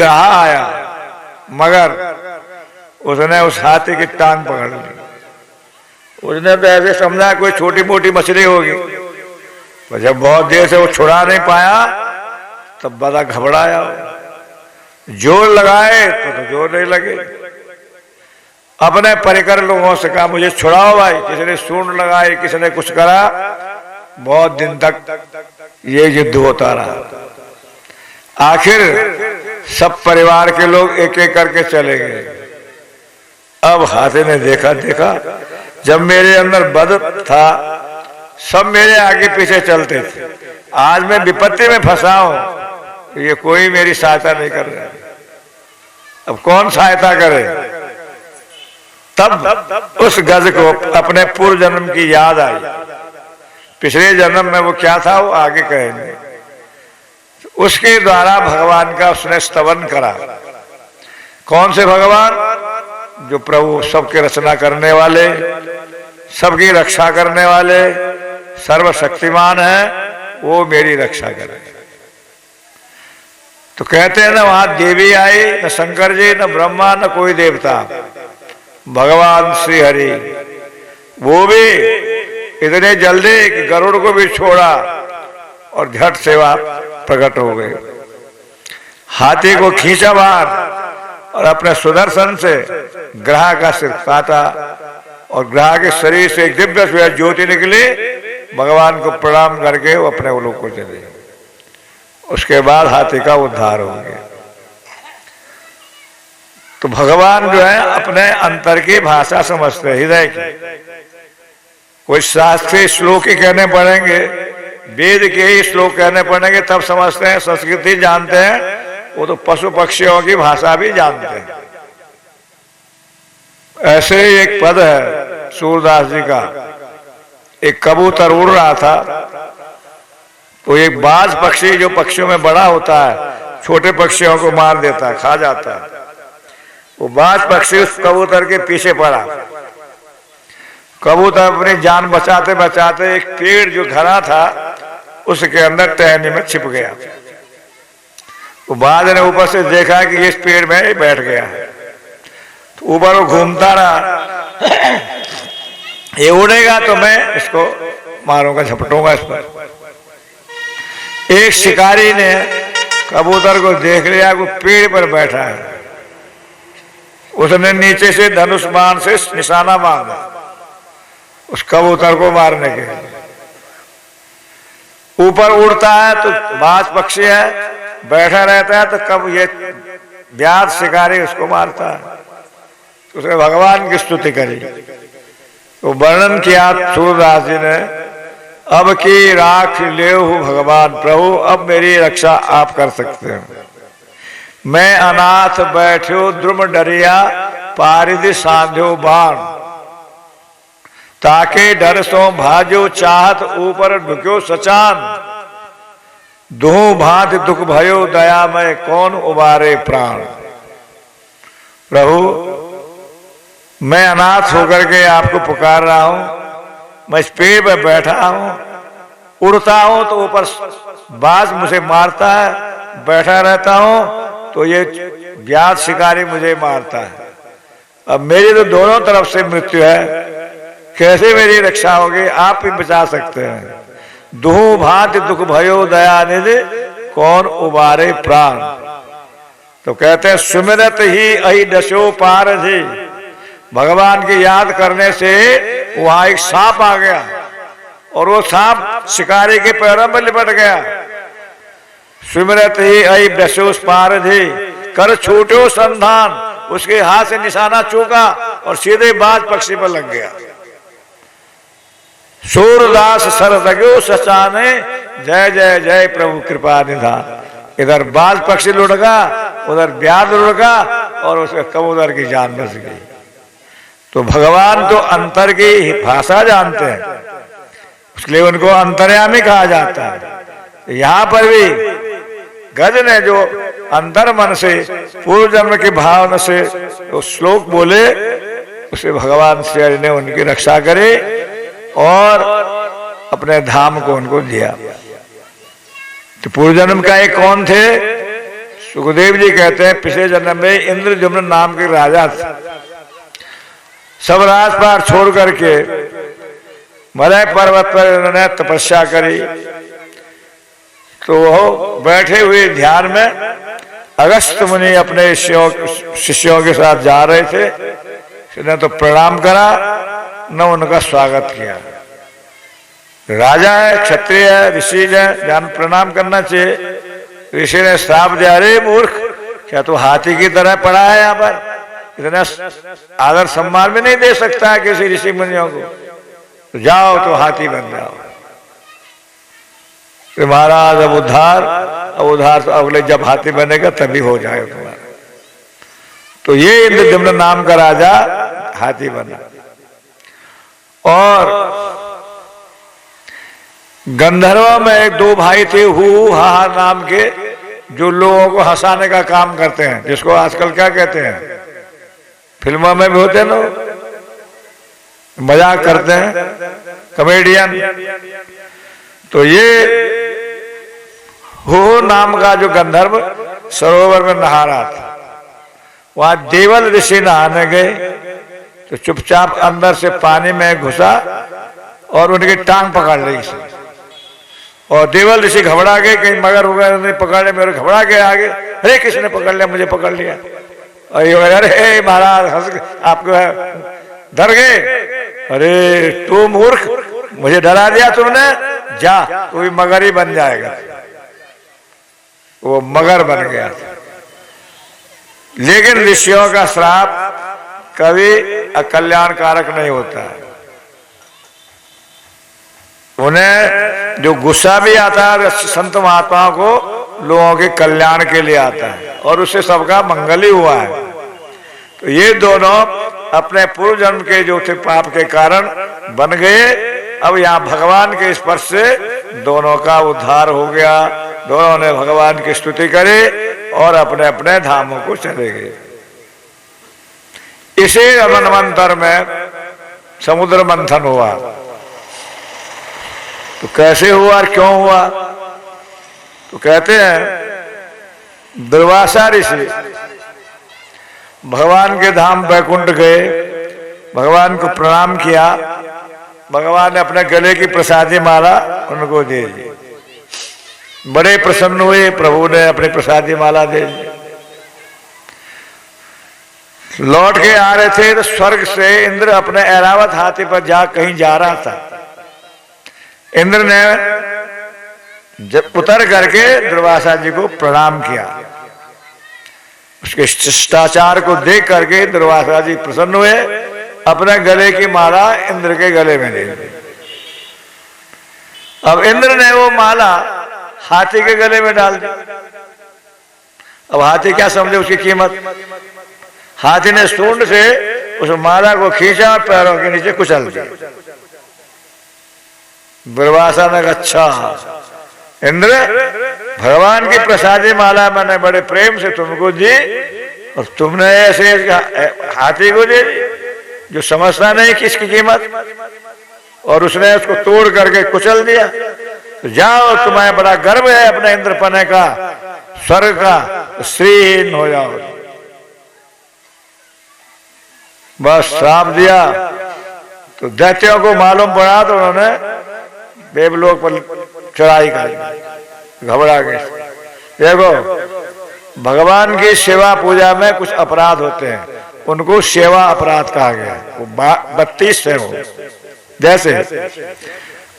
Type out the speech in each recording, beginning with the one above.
ग्राह आया, मगर उसने उस हाथी की टांग पकड़ ली। उसने तो ऐसे समझा कोई छोटी मोटी मछली होगी, पर जब बहुत देर से वो छुड़ा नहीं पाया तब बड़ा घबराया। जोर लगाए तो जोर नहीं लगे। अपने परिकर लोगों से कहा मुझे छुड़ाओ भाई। किसी ने सूंड लगाई, किसी ने कुछ करा, बहुत दिन तक ये युद्ध होता रहा। आखिर सब परिवार के लोग एक एक करके चले गए। अब हाथी ने देखा जब मेरे अंदर बद था सब मेरे आगे पीछे चलते थे, आज मैं विपत्ति में फंसा हूं, ये कोई मेरी सहायता नहीं कर रहा। अब कौन सहायता करे? तब उस गज को अपने पूर्व जन्म की याद आई। पिछले जन्म में वो क्या था वो आगे कहेंगे। उसके द्वारा भगवान का उसने स्तवन करा। कौन से भगवान? जो प्रभु सबके रचना करने वाले, सबकी रक्षा करने वाले, सर्वशक्तिमान है, वो मेरी रक्षा करे। तो कहते हैं ना वहां देवी आई, न शंकर जी, न ब्रह्मा, न कोई देवता, भगवान श्री हरि। वो भी इतने जल्दी कि गरुड़ को भी छोड़ा और झट से वहां प्रकट हो गए। हाथी को खींचा बाहर और अपने सुदर्शन से ग्रह का सिर काटा और ग्रह के शरीर से एक दिव्य ज्योति निकली। भगवान को प्रणाम करके वो अपने लोग को चले। उसके बाद हाथी का उद्धार हो गया। तो भगवान जो है अपने अंतर की भाषा समझते, हृदय की। कोई शास्त्रीय श्लोक ही कहने पड़ेंगे, वेद के ही श्लोक कहने पड़ेंगे तब समझते हैं, संस्कृति जानते हैं। वो तो पशु पक्षियों की भाषा भी जानते हैं। ऐसे ही एक पद है सूरदास जी का। एक कबूतर उड़ रहा था, तो एक बाज पक्षी जो पक्षियों में बड़ा होता है, छोटे पक्षियों को मार देता है, खा जाता है। वो बाज पक्षी उस कबूतर के पीछे पड़ा। कबूतर अपनी जान बचाते बचाते एक पेड़ जो घना था उसके अंदर टहनी में छिप गया। वो बाज ने ऊपर से देखा कि इस पेड़ में बैठ गया है, तो ऊपर वो घूमता रहा। ये उड़ेगा तो मैं इसको मारूंगा, झपटूंगा इस पर। एक शिकारी ने कबूतर को देख लिया, वो पेड़ पर बैठा है। उसने नीचे से धनुष बाण से निशाना मांगा उस कबूतर को मारने के लिए। ऊपर उड़ता है तो बाज पक्षी है, बैठा रहता है, तो कब ये व्याध शिकारी उसको मारता है। तो उसने भगवान की स्तुति करी, तो वर्णन किया सूरदास जी ने, अब की राख लेहु भगवान प्रभु, अब मेरी रक्षा आप कर सकते हैं। मैं अनाथ बैठो द्रुम डरिया, पारिद सांध्यो बाण, ताके डर सो भाजो चाहत, ऊपर ढुक्यो सचान, दुहु भांति दुख भयो दयामय, कौन उबारे प्राण। प्रभु मैं अनाथ होकर के आपको पुकार रहा हूं। मैं इस पेड़ पर बैठा हूं, उड़ता हूं तो ऊपर बाज मुझे मारता है, बैठा रहता हूं तो ये व्याध शिकारी मुझे मारता है। अब मेरी तो दोनों तरफ से मृत्यु है, कैसे मेरी रक्षा होगी? आप ही बचा सकते हैं। दुहु भांति दुख भयो दयानिधि, कौन उबारे प्राण। तो कहते हैं सुमिरत ही अहि दशो पारधि, भगवान की याद करने से वहां एक सांप आ गया और वो सांप शिकारी के पैरों में लिपट गया। सुमिरत ही अहि दशो पारधि, कर छूटो संधान, उसके हाथ से निशाना चूका और सीधे बाज पक्षी पर लग गया। सूरदास सर लगो सचाने, जय जय जय प्रभु कृपा निधान। इधर बाज पक्षी लुढ़का, उधर व्याध लुढ़का और उसके कबूतर की जान बच गई। तो भगवान तो अंतर की भाषा जानते हैं, इसलिए उनको अंतर्यामी कहा जाता है। यहां पर भी गज ने जो अंतर मन से पूर्व जन्म की भावना से तो श्लोक बोले, उसे भगवान श्री हरि ने उनकी रक्षा करे और अपने धाम को उनको दिया। तो पूर्व जन्म का एक कौन थे? सुखदेव जी कहते हैं पिछले जन्म में इंद्रद्युम्न नाम के राजा थे, सब राजपाट छोड़ करके मलय पर्वत पर उन्होंने तपस्या करी। तो वो बैठे हुए ध्यान में अगस्त मुनि अपने शिष्यों के साथ जा रहे थे। न तो प्रणाम करा न उनका स्वागत किया। राजा है, क्षत्रिय है, ऋषि है, जान प्रणाम करना चाहिए। ऋषि ने श्राप दिया, अरे मूर्ख, क्या तू हाथी की तरह पड़ा है? यहाँ पर इतना आदर सम्मान भी नहीं दे सकता है किसी ऋषि मुनियों को। तो जाओ तो हाथी बन जाओ। तो महाराज अब उद्धार तो अगले जब हाथी बनेगा तभी हो जाएगा तुम्हारा। तो ये इंद्रद्युम्न नाम का राजा हाथी बना। और गंधर्व में एक दो भाई थे, हु हा नाम के, जो लोगों को हंसाने का काम करते हैं, जिसको आजकल क्या कहते हैं, फिल्मों में भी होते हैं लोग, मजाक करते हैं, कॉमेडियन। तो ये हो नाम का जो गंधर्व सरोवर में नहा रहा था, वहां देवल ऋषि नहाने गए। तो चुपचाप अंदर से पानी में घुसा और उनकी टांग पकड़ ली। और देवल ऋषि घबरा गए, कहीं मगर वगैरह नहीं पकड़ ले, मेरे घबरा गए आगे, अरे किसने पकड़ लिया, मुझे पकड़ लिया। और ये अरे महाराज हंस आपको डर गए, अरे तू मूर्ख, मुझे डरा दिया तुमने, जा तू भी मगर ही बन जाएगा। वो मगर बन गया था। लेकिन ऋषियों का श्राप कभी अकल्याणकारक नहीं होता है। उन्हें जो गुस्सा भी आता है संत महात्माओं को, लोगों के कल्याण के लिए आता है, और उससे सबका मंगल ही हुआ है। तो ये दोनों अपने पूर्व जन्म के जो थे पाप के कारण बन गए। अब यहाँ भगवान के स्पर्श से दोनों का उद्धार हो गया। दोनों ने भगवान की स्तुति करे और अपने अपने धामों को चले गए। इसी मनवंतर में समुद्र मंथन हुआ। तो कैसे हुआ और क्यों हुआ? तो कहते हैं दुर्वासा ऋषि भगवान के धाम वैकुंठ गए, भगवान को प्रणाम किया। भगवान ने अपने गले की प्रसादी माला उनको दे दी। बड़े प्रसन्न हुए, प्रभु ने अपनी प्रसादी माला दे दी। लौट के आ रहे थे तो स्वर्ग से इंद्र अपने ऐरावत हाथी पर कहीं जा रहा था। इंद्र ने जब उतर करके दुर्वासा जी को प्रणाम किया। उसके शिष्टाचार को देख करके दुर्वासा जी प्रसन्न हुए, अपने गले की माला इंद्र के गले में दे दी। अब इंद्र ने वो माला हाथी के गले में डाल दी। अब हाथी क्या समझे उसकी कीमत? हाथी ने सूंड से उस माला को खींचा और पैरों के नीचे कुचल दिया। दुर्वासा ने कहा, अच्छा इंद्र, भगवान की प्रसादी माला मैंने बड़े प्रेम से तुमको दी और तुमने ऐसे हाथी को दे दी जो समझता नहीं किसकी कीमत, और उसने उसको तोड़ करके कुचल दिया। तो जाओ, तुम्हें बड़ा गर्व है अपने इंद्रपने का, स्वर्ग का, तो श्रीहीन हो जाओ। बस श्राप दिया। तो दैत्यों को मालूम पड़ा तो उन्होंने देवलोक पर चढ़ाई कर, घबरा गए। देखो, भगवान की सेवा पूजा में कुछ अपराध होते हैं, उनको सेवा अपराध कहा गया है। वो 32 से हो। जैसे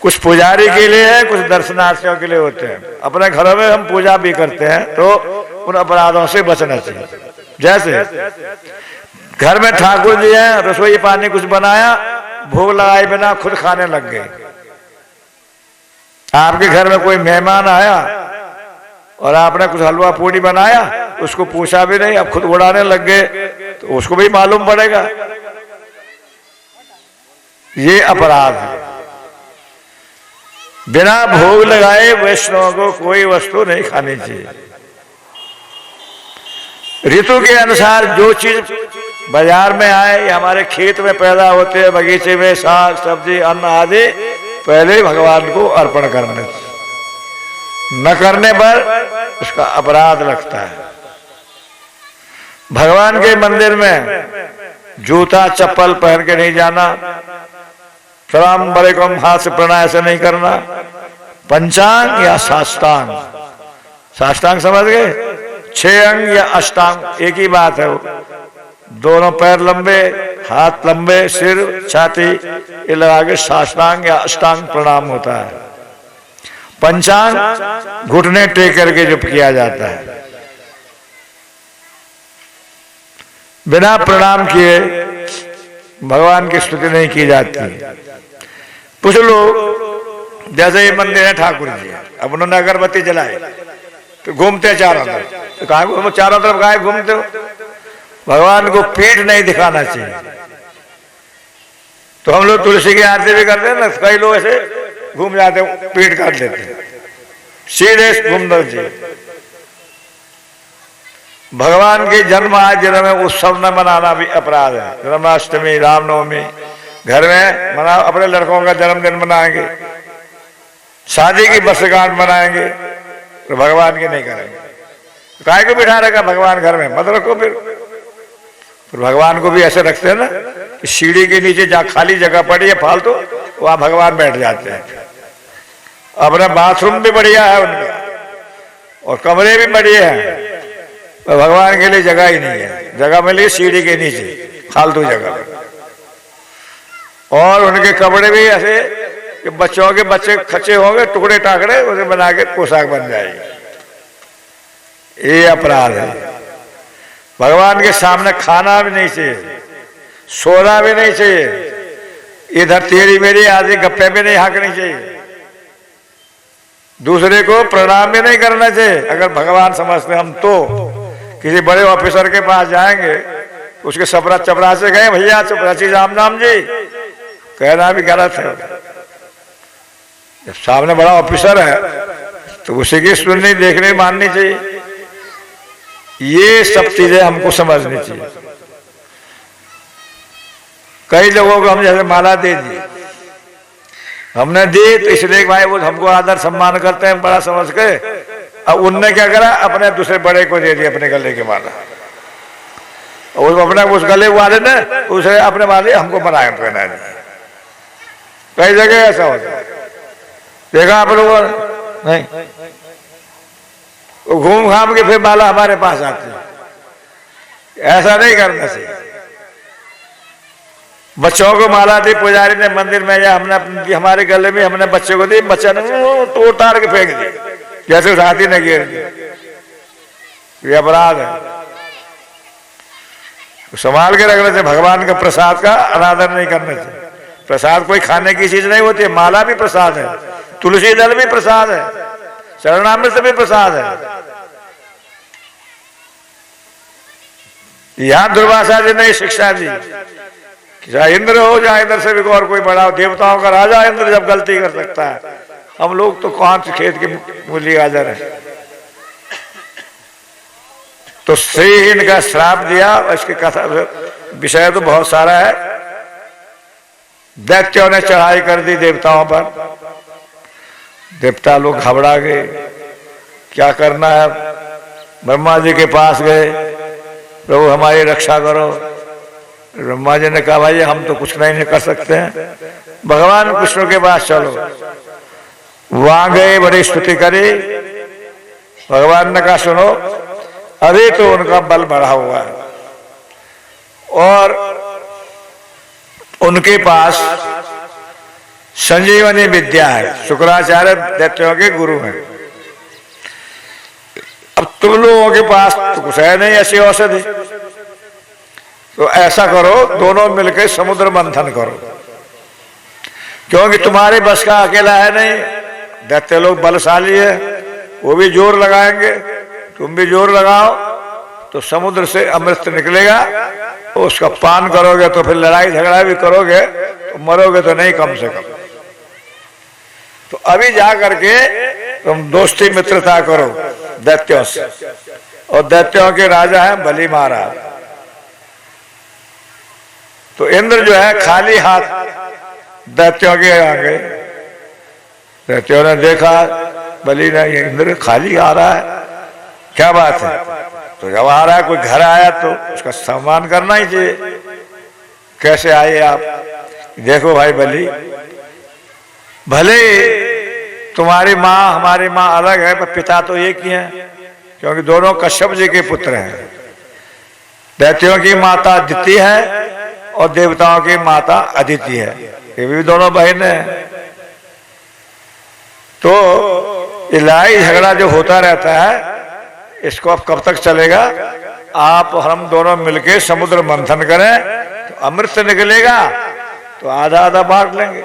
कुछ पुजारी के लिए है, कुछ दर्शनार्थियों के लिए होते हैं। अपने घरों में हम पूजा भी करते हैं तो उन अपराधों से बचना चाहिए। जैसे घर में ठाकुर जी हैं, रसोई पानी कुछ बनाया, भोग लगाए बिना खुद खाने लग गए। आपके घर में कोई मेहमान आया और आपने कुछ हलवा पूड़ी बनाया, उसको पूछा भी नहीं, अब खुद उड़ाने लग गए, तो उसको भी मालूम पड़ेगा। ये अपराध है। बिना भोग लगाए वैष्णव को कोई वस्तु नहीं खानी चाहिए। ऋतु के अनुसार जो चीज बाजार में आए या हमारे खेत में पैदा होते हैं, बगीचे में साग सब्जी अन्न आदि, पहले भगवान को अर्पण करने, न करने पर उसका अपराध लगता है। भगवान के मंदिर में जूता चप्पल पहन के नहीं जाना, सलाम वालेकुम हाथ से प्रणाम ऐसे नहीं करना। पंचांग या साष्टांग, साष्टांग समझ गए, 6 अंग या अष्टांग एक ही बात है। वो दोनों पैर लंबे, हाथ लंबे, सिर छाती ये लगा के साष्टांग या अष्टांग प्रणाम होता है। पंचांग घुटने टेक करके जो किया जाता है, बिना प्रणाम किए भगवान की स्तुति नहीं की जाती। कुछ लोग जैसे ये मंदिर है ठाकुर जी, अब उन्होंने अगरबत्ती जलाई तो घूमते चारों तरफ, तो कहा चारों तरफ गाय घूमते हो? भगवान को पीठ नहीं दिखाना चाहिए। तो हम लोग तुलसी की आरती भी करते हैं ना, कई लोग ऐसे घूम जाते पीठ काट देते, सीधे घूमना चाहिए। भगवान के जन्म आज जन्म में उत्सव न मनाना भी अपराध है। जन्माष्टमी, रामनवमी घर में मना, अपने लड़कों का जन्मदिन मनाएंगे, शादी की वर्षगांठ मनाएंगे, तो भगवान की नहीं करेंगे। काहे को बिठा रखा भगवान घर में, मत रखो। फिर भगवान को भी ऐसे रखते हैं ना कि सीढ़ी के नीचे जहाँ खाली जगह पड़ी है फालतू, वहां भगवान बैठ जाते हैं। अपना बाथरूम भी बढ़िया है उनका और कमरे भी बढ़िया हैं, तो भगवान के लिए जगह ही नहीं है। जगह मिली सीढ़ी के नीचे फालतू जगह, और उनके कपड़े भी ऐसे कि बच्चों के बच्चे खच्चे होंगे, टुकड़े टाकड़े उसे बना के पोशाक बन जाएगी। ये अपराध है। भगवान के सामने खाना भी नहीं चाहिए, सोना भी नहीं चाहिए, इधर तेरी मेरी आदि गप्पे भी नहीं हाँकनी चाहिए, दूसरे को प्रणाम भी नहीं करना चाहिए। अगर भगवान समझते हम तो किसी बड़े ऑफिसर के पास जाएंगे, उसके सपरा चपरा से गए, भैया चपरासी राम नाम जी, कहना भी गलत है। जब सामने बड़ा ऑफिसर है तो उसी की सुननी देखनी माननी चाहिए। ये सब चीजें हमको समझनी चाहिए। कई लोगों को हम जैसे माला दे दी, हमने दी तो इसलिए भाई वो हमको आदर सम्मान करते हैं बड़ा समझ के। अब उनने क्या करा, अपने दूसरे बड़े को दे दी अपने गले की माला, और अपने उस गले वाले ने उसे अपने वाले हमको बनाए पहना दी। कई जगह ऐसा होता है, देखा आप लोगों नहीं? वो घूम घाम के फिर माला हमारे पास आती है। ऐसा नहीं करना चाहिए। बच्चों को माला दी पुजारी ने मंदिर में, या हमने हमारे गले में हमने बच्चे को दी, बच्चा ने तो उतार के फेंक दी जैसे उस हाथी ने गिर दी। ये अपराध है। तो संभाल के रखना चाहिए। भगवान का प्रसाद का अनादर नहीं करना चाहिए। प्रसाद कोई खाने की चीज नहीं होती है। माला भी प्रसाद है, तुलसी दल भी प्रसाद है, चरणामृत भी प्रसाद है। यहां दुर्वासा जी ने शिक्षा दी, चाहे इंद्र हो, चाहे इंद्र से भी और कोई बड़ा हो, देवताओं का राजा इंद्र जब गलती कर सकता है, हम लोग तो कौन से खेत के मूली गाजर है। तो सही इनका श्राप दिया। इसकी कथा विषय तो बहुत सारा है। दैत्यों ने चढ़ाई कर दी देवताओं पर, देवता लोग घबरा गए, क्या करना है। ब्रह्मा जी के पास गए, प्रभु हमारी रक्षा करो। ब्रह्मा जी ने कहा भाई हम तो कुछ नहीं कर सकते हैं, भगवान कृष्ण के पास चलो। वहां गए, बड़ी स्तुति करी। भगवान ने कहा सुनो, अभी तो उनका बल बढ़ा हुआ है और उनके पास संजीवनी विद्या है। शुक्राचार्य दैत्यों के गुरु हैं। अब तुम लोगों के पास तो कुछ है नहीं ऐसी औषधि, तो ऐसा करो दोनों मिलकर समुद्र मंथन करो, क्योंकि तुम्हारे बस का अकेला है नहीं। दैत्य लोग बलशाली है, वो भी जोर लगाएंगे, तुम भी जोर लगाओ, तो समुद्र से अमृत निकलेगा। उसका पान करोगे तो फिर लड़ाई झगड़ा भी करोगे तो मरोगे तो नहीं कम से कम। तो अभी जा करके तुम दोस्ती मित्रता करो दैत्यों से। और दैत्यों के राजा हैं बलि महाराज। तो इंद्र जो है खाली हाथ दैत्यों के आ गए। दैत्यों ने देखा बलि ने, इंद्र खाली आ रहा है, क्या बात है। तो जब आ रहा है कोई घर आया तो उसका सम्मान करना ही चाहिए। कैसे आए आप? देखो भाई बलि, भले तुम्हारी माँ हमारी माँ अलग है पर पिता तो एक ही है, क्योंकि दोनों कश्यप जी के पुत्र हैं। दैत्यों की माता अदिति है और देवताओं की माता अदिति है, ये भी दोनों बहन हैं। तो ये लड़ाई झगड़ा जो होता रहता है इसको अब कब तक चलेगा? आप हम दोनों मिलके समुद्र मंथन करें तो अमृत निकलेगा, तो आधा आधा बांट लेंगे।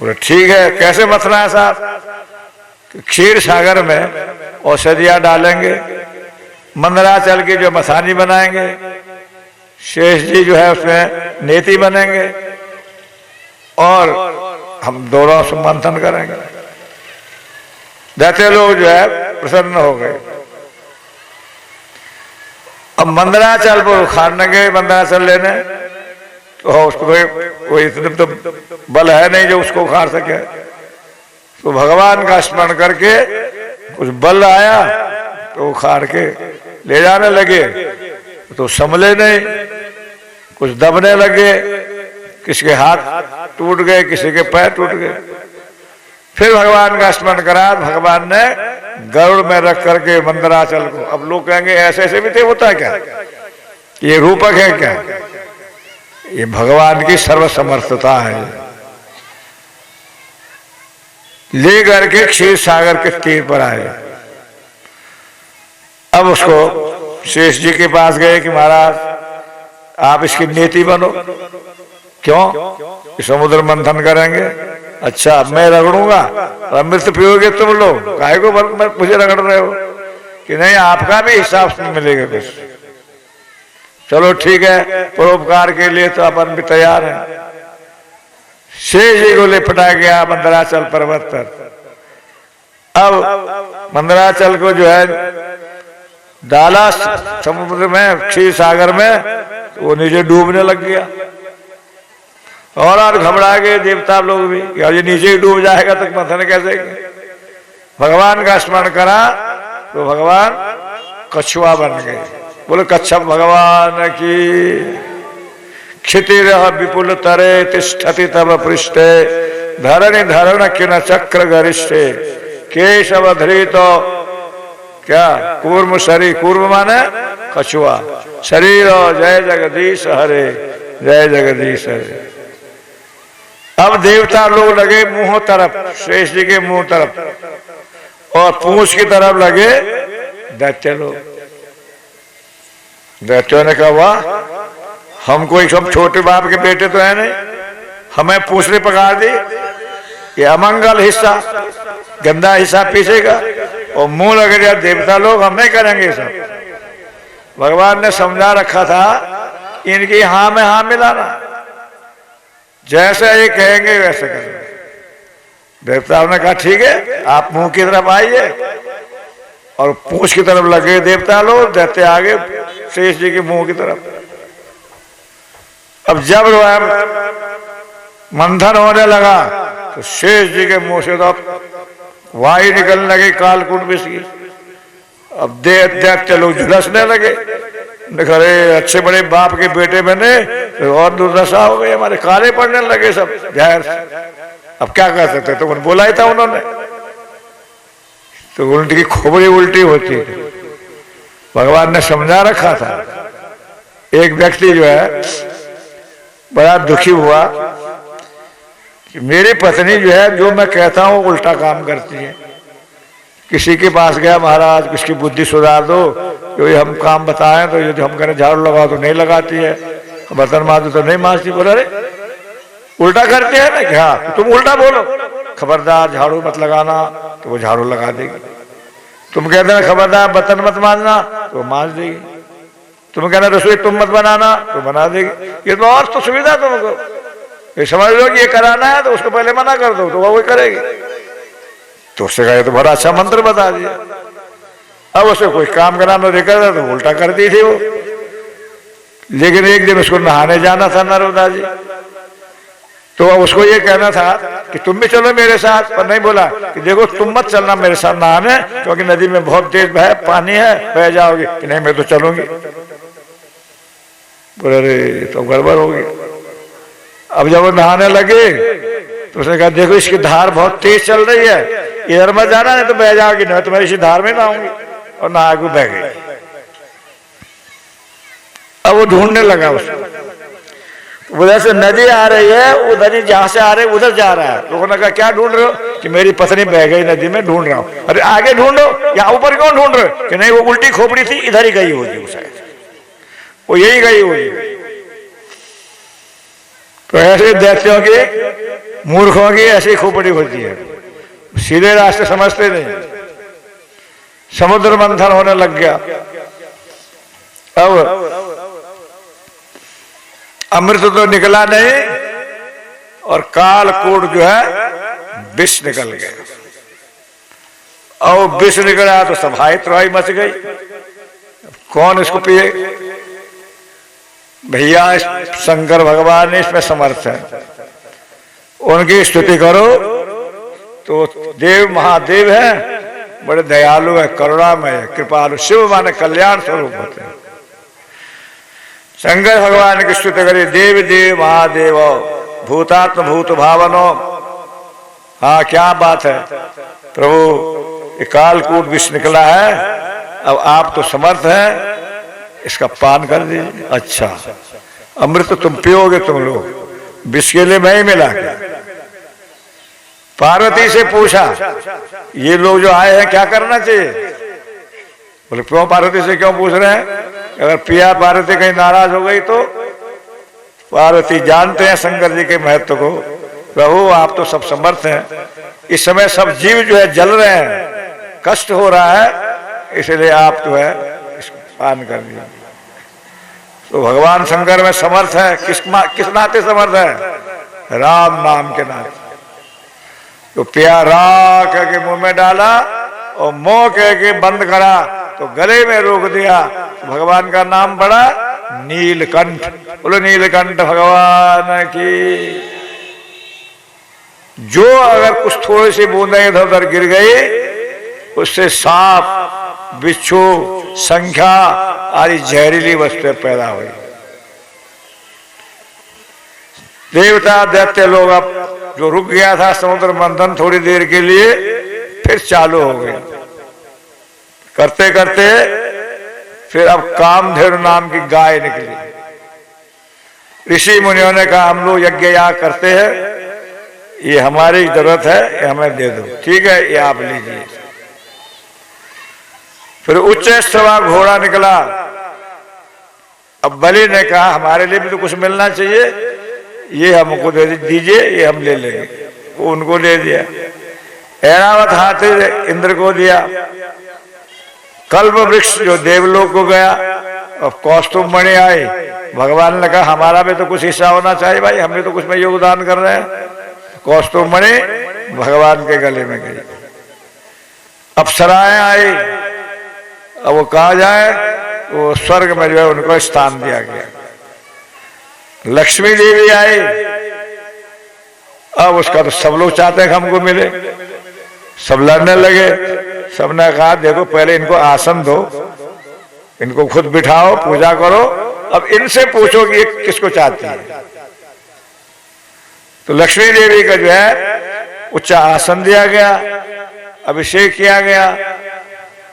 बोले ठीक है, कैसे मथना है साहब? क्षीर सागर में औषधियां डालेंगे, मंदराचल की जो मसानी बनाएंगे, शेष जी जो है उसमें नेति बनेंगे और हम दोनों से मंथन करेंगे। दैत्य लोग जो है प्रसन्न हो गए। अब मंदराचल पर उखाड़ने गए, मंदराचल लेने, तो उसको कोई इतने तो बल है नहीं जो उसको उखाड़ सके। तो भगवान का स्मरण करके कुछ बल आया तो उखाड़ के ले जाने लगे, तो संभले नहीं, कुछ दबने लगे, किसी के हाथ टूट गए, किसी के पैर टूट गए। फिर भगवान का स्मरण करा, भगवान ने गरुड़ में रख करके मंदराचल को, अब लोग कहेंगे ऐसे ऐसे भी थे, होता है क्या? ये रूपक है क्या? ये भगवान की सर्वसमर्थता है। ले करके क्षीर सागर के तीर पर आए। अब उसको शेष जी के पास गए कि महाराज आप इसकी नेति बनो। क्यों? समुद्र मंथन करेंगे। अच्छा, मैं रगड़ूंगा, अमृत पियोगे तुम लोग, काहे को मुझे रगड़ रहे हो? कि नहीं, आपका भी हिसाब से मिलेगा कुछ। चलो ठीक है, परोपकार के लिए तो अपन भी तैयार हैं। शेष जी को लिपटा गया मंदराचल पर्वत पर। अब मंदराचल को जो है डाला समुद्र में, क्षीर सागर में, तो वो नीचे डूबने लग गया। और घबरा गए देवता लोग भी, यार ये नीचे ही डूब जाएगा तो मंथन कैसे? भगवान का स्मरण करा तो भगवान कछुआ बन गए। बोले कच्छप भगवान की। क्षितिर विपुल तरे तिष्ठति तब पृष्ठे, धरणि धरण किन चक्र गरिष्ठे, केशव धृत क्या कूर्म शरीर, कूर्म माने कछुआ, शरीर जय जगदीश हरे, जय जगदीश हरे। अब देवता लोग लगे मुंह तरफ, शेष जी के मुंह तरफ, और पूंछ की तरफ लगे दैत्य लोग। दैत्यों ने कहा वाह, हम कोई सब छोटे बाप के बेटे तो है नहीं, हमें पूंछने पकड़ दी, ये अमंगल हिस्सा, गंदा हिस्सा पीछेगा, और मुंह लगे यार देवता लोग, हम नहीं करेंगे सब। भगवान ने समझा रखा था इनकी हाँ में हाँ मिलाना, जैसे ये कहेंगे वैसे करेंगे। देवताओं ने कहा ठीक है, आप मुंह की तरफ आइए, और पूंछ की तरफ लगे देवता लोग, दैत्य आगे शेष जी के मुंह की तरफ। अब जब मंथन होने लगा तो शेष जी के मुंह से तो वायु निकलने लगी, कालकूट विष की। अब दैत्य लोग झुलसने लगे, अरे अच्छे बड़े बाप के बेटे बने तो और दुर्दशा हो गई, हमारे काले पड़ने लगे सब जहर। अब क्या कर सकते? तो बोला ही था उन्होंने, तो उल्टी की खोपड़ी उल्टी होती है। भगवान ने समझा रखा था। एक व्यक्ति जो है बड़ा दुखी हुआ कि मेरी पत्नी जो है जो मैं कहता हूँ उल्टा काम करती है। किसी के पास गया, महाराज इसकी बुद्धि सुधार दो, जो हम काम बताएं तो यदि हम करें झाड़ू लगाओ तो नहीं लगाती है, बर्तन मांजो तो नहीं मांजती। बोला अरे उल्टा करते हैं ना क्या, तुम उल्टा बोलो, खबरदार झाड़ू मत लगाना, तो वो झाड़ू लगा देगी। तुम कहते हैं खबरदार बर्तन मत मांजना, तो मांज देगी। तुम कहना रसोई तुम मत बनाना, तो बना देगी। ये तो और तो सुविधा तुमको, ये समझ लो कि ये कराना है तो उसको पहले मना कर दो, तो वो करेगी। तो उससे कहा तो बड़ा अच्छा मंत्र बता दिया। अब उसे कोई काम कराना देखा था तो उल्टा कर दी थी वो। लेकिन एक दिन उसको नहाने जाना था नर्मदा जी, तो उसको ये कहना था कि तुम भी चलो मेरे साथ, पर नहीं, बोला कि देखो तुम मत चलना मेरे साथ नहाने, क्योंकि नदी में बहुत तेज बह पानी है, बह जाओगे। कि नहीं, मैं तो चलूंगी। बोले अरे तो गड़बड़ होगी। अब जब वो नहाने लगे तो उसने कहा देखो इसकी धार बहुत तेज चल रही है, इधर मत जाना नहीं तो बह जाओगी, नहीं तो मैं इसी धार में नहाऊंगी। और नहा के बह गई। अब वो ढूंढने लगा उसको, उधर से नदी आ रही है, उधर ही जहां से आ रहे उधर जा रहा है। लोगों ने कहा क्या ढूंढ रहे हो? कि मेरी पत्नी बह गई नदी में, ढूंढ रहा हूं। अरे आगे ढूंढो, यहाँ ऊपर क्यों ढूंढ रहे हो? कि नहीं वो उल्टी खोपड़ी थी, इधर ही गई होगी, वो यही गई होगी। तो ऐसे दैत्यों की, मूर्खों की ऐसी खोपड़ी होती है, सीधे रास्ते समझते नहीं। समुद्र मंथन होने लग गया। अब अमृत तो निकला नहीं और कालकूट जो है विष निकल गया। और विष निकला तो सब हाय त्राही मच गई। कौन इसको पिए? भैया शंकर भगवान इसमें समर्थ है, उनकी स्तुति करो तो देव महादेव है, बड़े दयालु है, करुणामय है, कृपालु। शिव माने कल्याण स्वरूप होते हैं। शंकर भगवान की स्तुति करिए, देव देव महादेव भूतात्म भूत भावनो। हाँ क्या बात है प्रभु, कालकूट विष निकला है, अब आप तो समर्थ हैं, इसका पान कर दीजिए। अच्छा अमृत तुम पियोगे तुम लोग, विष के लिए मैं ही मिला के। पार्वती से पूछा ये लोग जो आए हैं क्या करना चाहिए? बोले क्यों पार्वती से क्यों पूछ रहे हैं? अगर पिया पार्वती कहीं नाराज हो गई तो? पार्वती जानते हैं शंकर जी के महत्व को। प्रभु आप तो सब समर्थ हैं, इस समय सब जीव जो है जल रहे हैं, कष्ट हो रहा है, इसलिए आप जो है इसको पान कर दीजिए। तो भगवान शंकर में समर्थ है, किस नाते समर्थ है? राम नाम के नाते। तो पिया रा कह के मुंह में डाला और मोह कह के बंद करा, तो गले में रोक दिया। भगवान का नाम पड़ा नीलकंठ। बोलो नीलकंठ भगवान की। जो अगर कुछ थोड़ी सी बूंदें इधर उधर गिर गई, उससे सांप बिच्छू संख्या आदि जहरीली वस्तुएं पैदा हुई। देवता दैत्य लोग अब जो रुक गया था समुद्र मंथन थोड़ी देर के लिए, फिर चालू हो गया। करते करते फिर अब कामधेनु नाम की गाय निकली। ऋषि मुनियों ने कहा हम लोग यज्ञ याग करते हैं, ये हमारी जरूरत है, ये हमें दे दो। ठीक है ये आप लीजिए। फिर उच्च स्थवा घोड़ा निकला। अब बलि ने कहा हमारे लिए भी तो कुछ मिलना चाहिए, ये हमको दे दीजिए, ये हम ले लेंगे। वो उनको दे दिया। ऐरावत हाथी इंद्र को दिया। कल्प वृक्ष जो देवलोक को गया। अब कौस्तुभ मणि आई, भगवान ने कहा हमारा भी तो कुछ हिस्सा होना चाहिए भाई, हम भी तो कुछ में योगदान कर रहे हैं। कौस्तुभ मणि भगवान के गले में गई। अप्सराएं आई। अब वो कहा जाए वो स्वर्ग में जो है उनको स्थान दिया गया। लक्ष्मी देवी आई। अब उसका तो सब लोग चाहते हैं कि हमको मिले, सब लड़ने लगे। सबने कहा देखो पहले इनको आसन दो, इनको खुद बिठाओ, पूजा करो, अब इनसे पूछो कि ये किसको चाहती है। तो लक्ष्मी देवी का जो है उच्च आसन दिया गया, अभिषेक किया गया,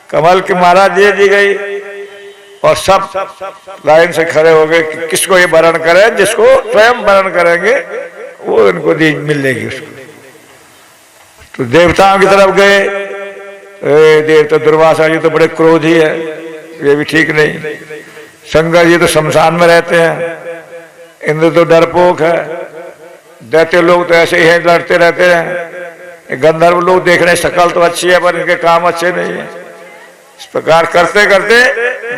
कमल की माला दे दी गई और सब लाइन से खड़े हो गए कि किसको ये वरण करे, जिसको स्वयं वरण करेंगे वो इनको मिलेगी उसको। तो देवताओं की तरफ गए। देवता दुर्वासा जी तो बड़े क्रोधी है, ये भी ठीक नहीं। शंकर जी तो शमशान में रहते हैं। इंद्र तो डरपोक है। दैत्य लोग तो ऐसे ही लड़ते रहते हैं। गंधर्व लोग देखने शक्ल तो अच्छी है पर इनके काम अच्छे नहीं है। इस प्रकार करते करते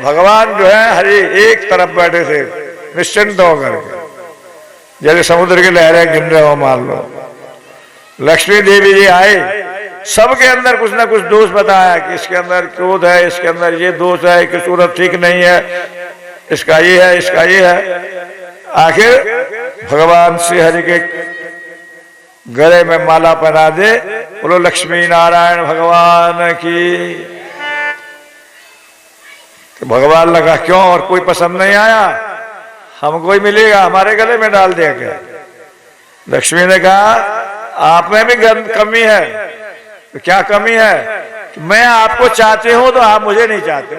भगवान जो है हरि एक तरफ बैठे थे निश्चिंत होकर के, जैसे समुद्र की लहरें गिन रहे हो मान लो। लक्ष्मी देवी जी आए, सबके अंदर कुछ ना कुछ दोष बताया कि इसके अंदर क्रोध है, इसके अंदर ये दोष है, कि सूरत ठीक नहीं है, इसका ये है, इसका ये है। आखिर भगवान श्री हरि के गले में माला पहना दे, बोलो लक्ष्मी नारायण भगवान की। तो भगवान लगा क्यों, और कोई पसंद नहीं आया, हमको ही मिलेगा, हमारे गले में डाल दिया गया। लक्ष्मी ने कहा आप में भी कमी है। तो क्या कमी है, कि मैं आपको चाहती हूं तो आप मुझे नहीं चाहते।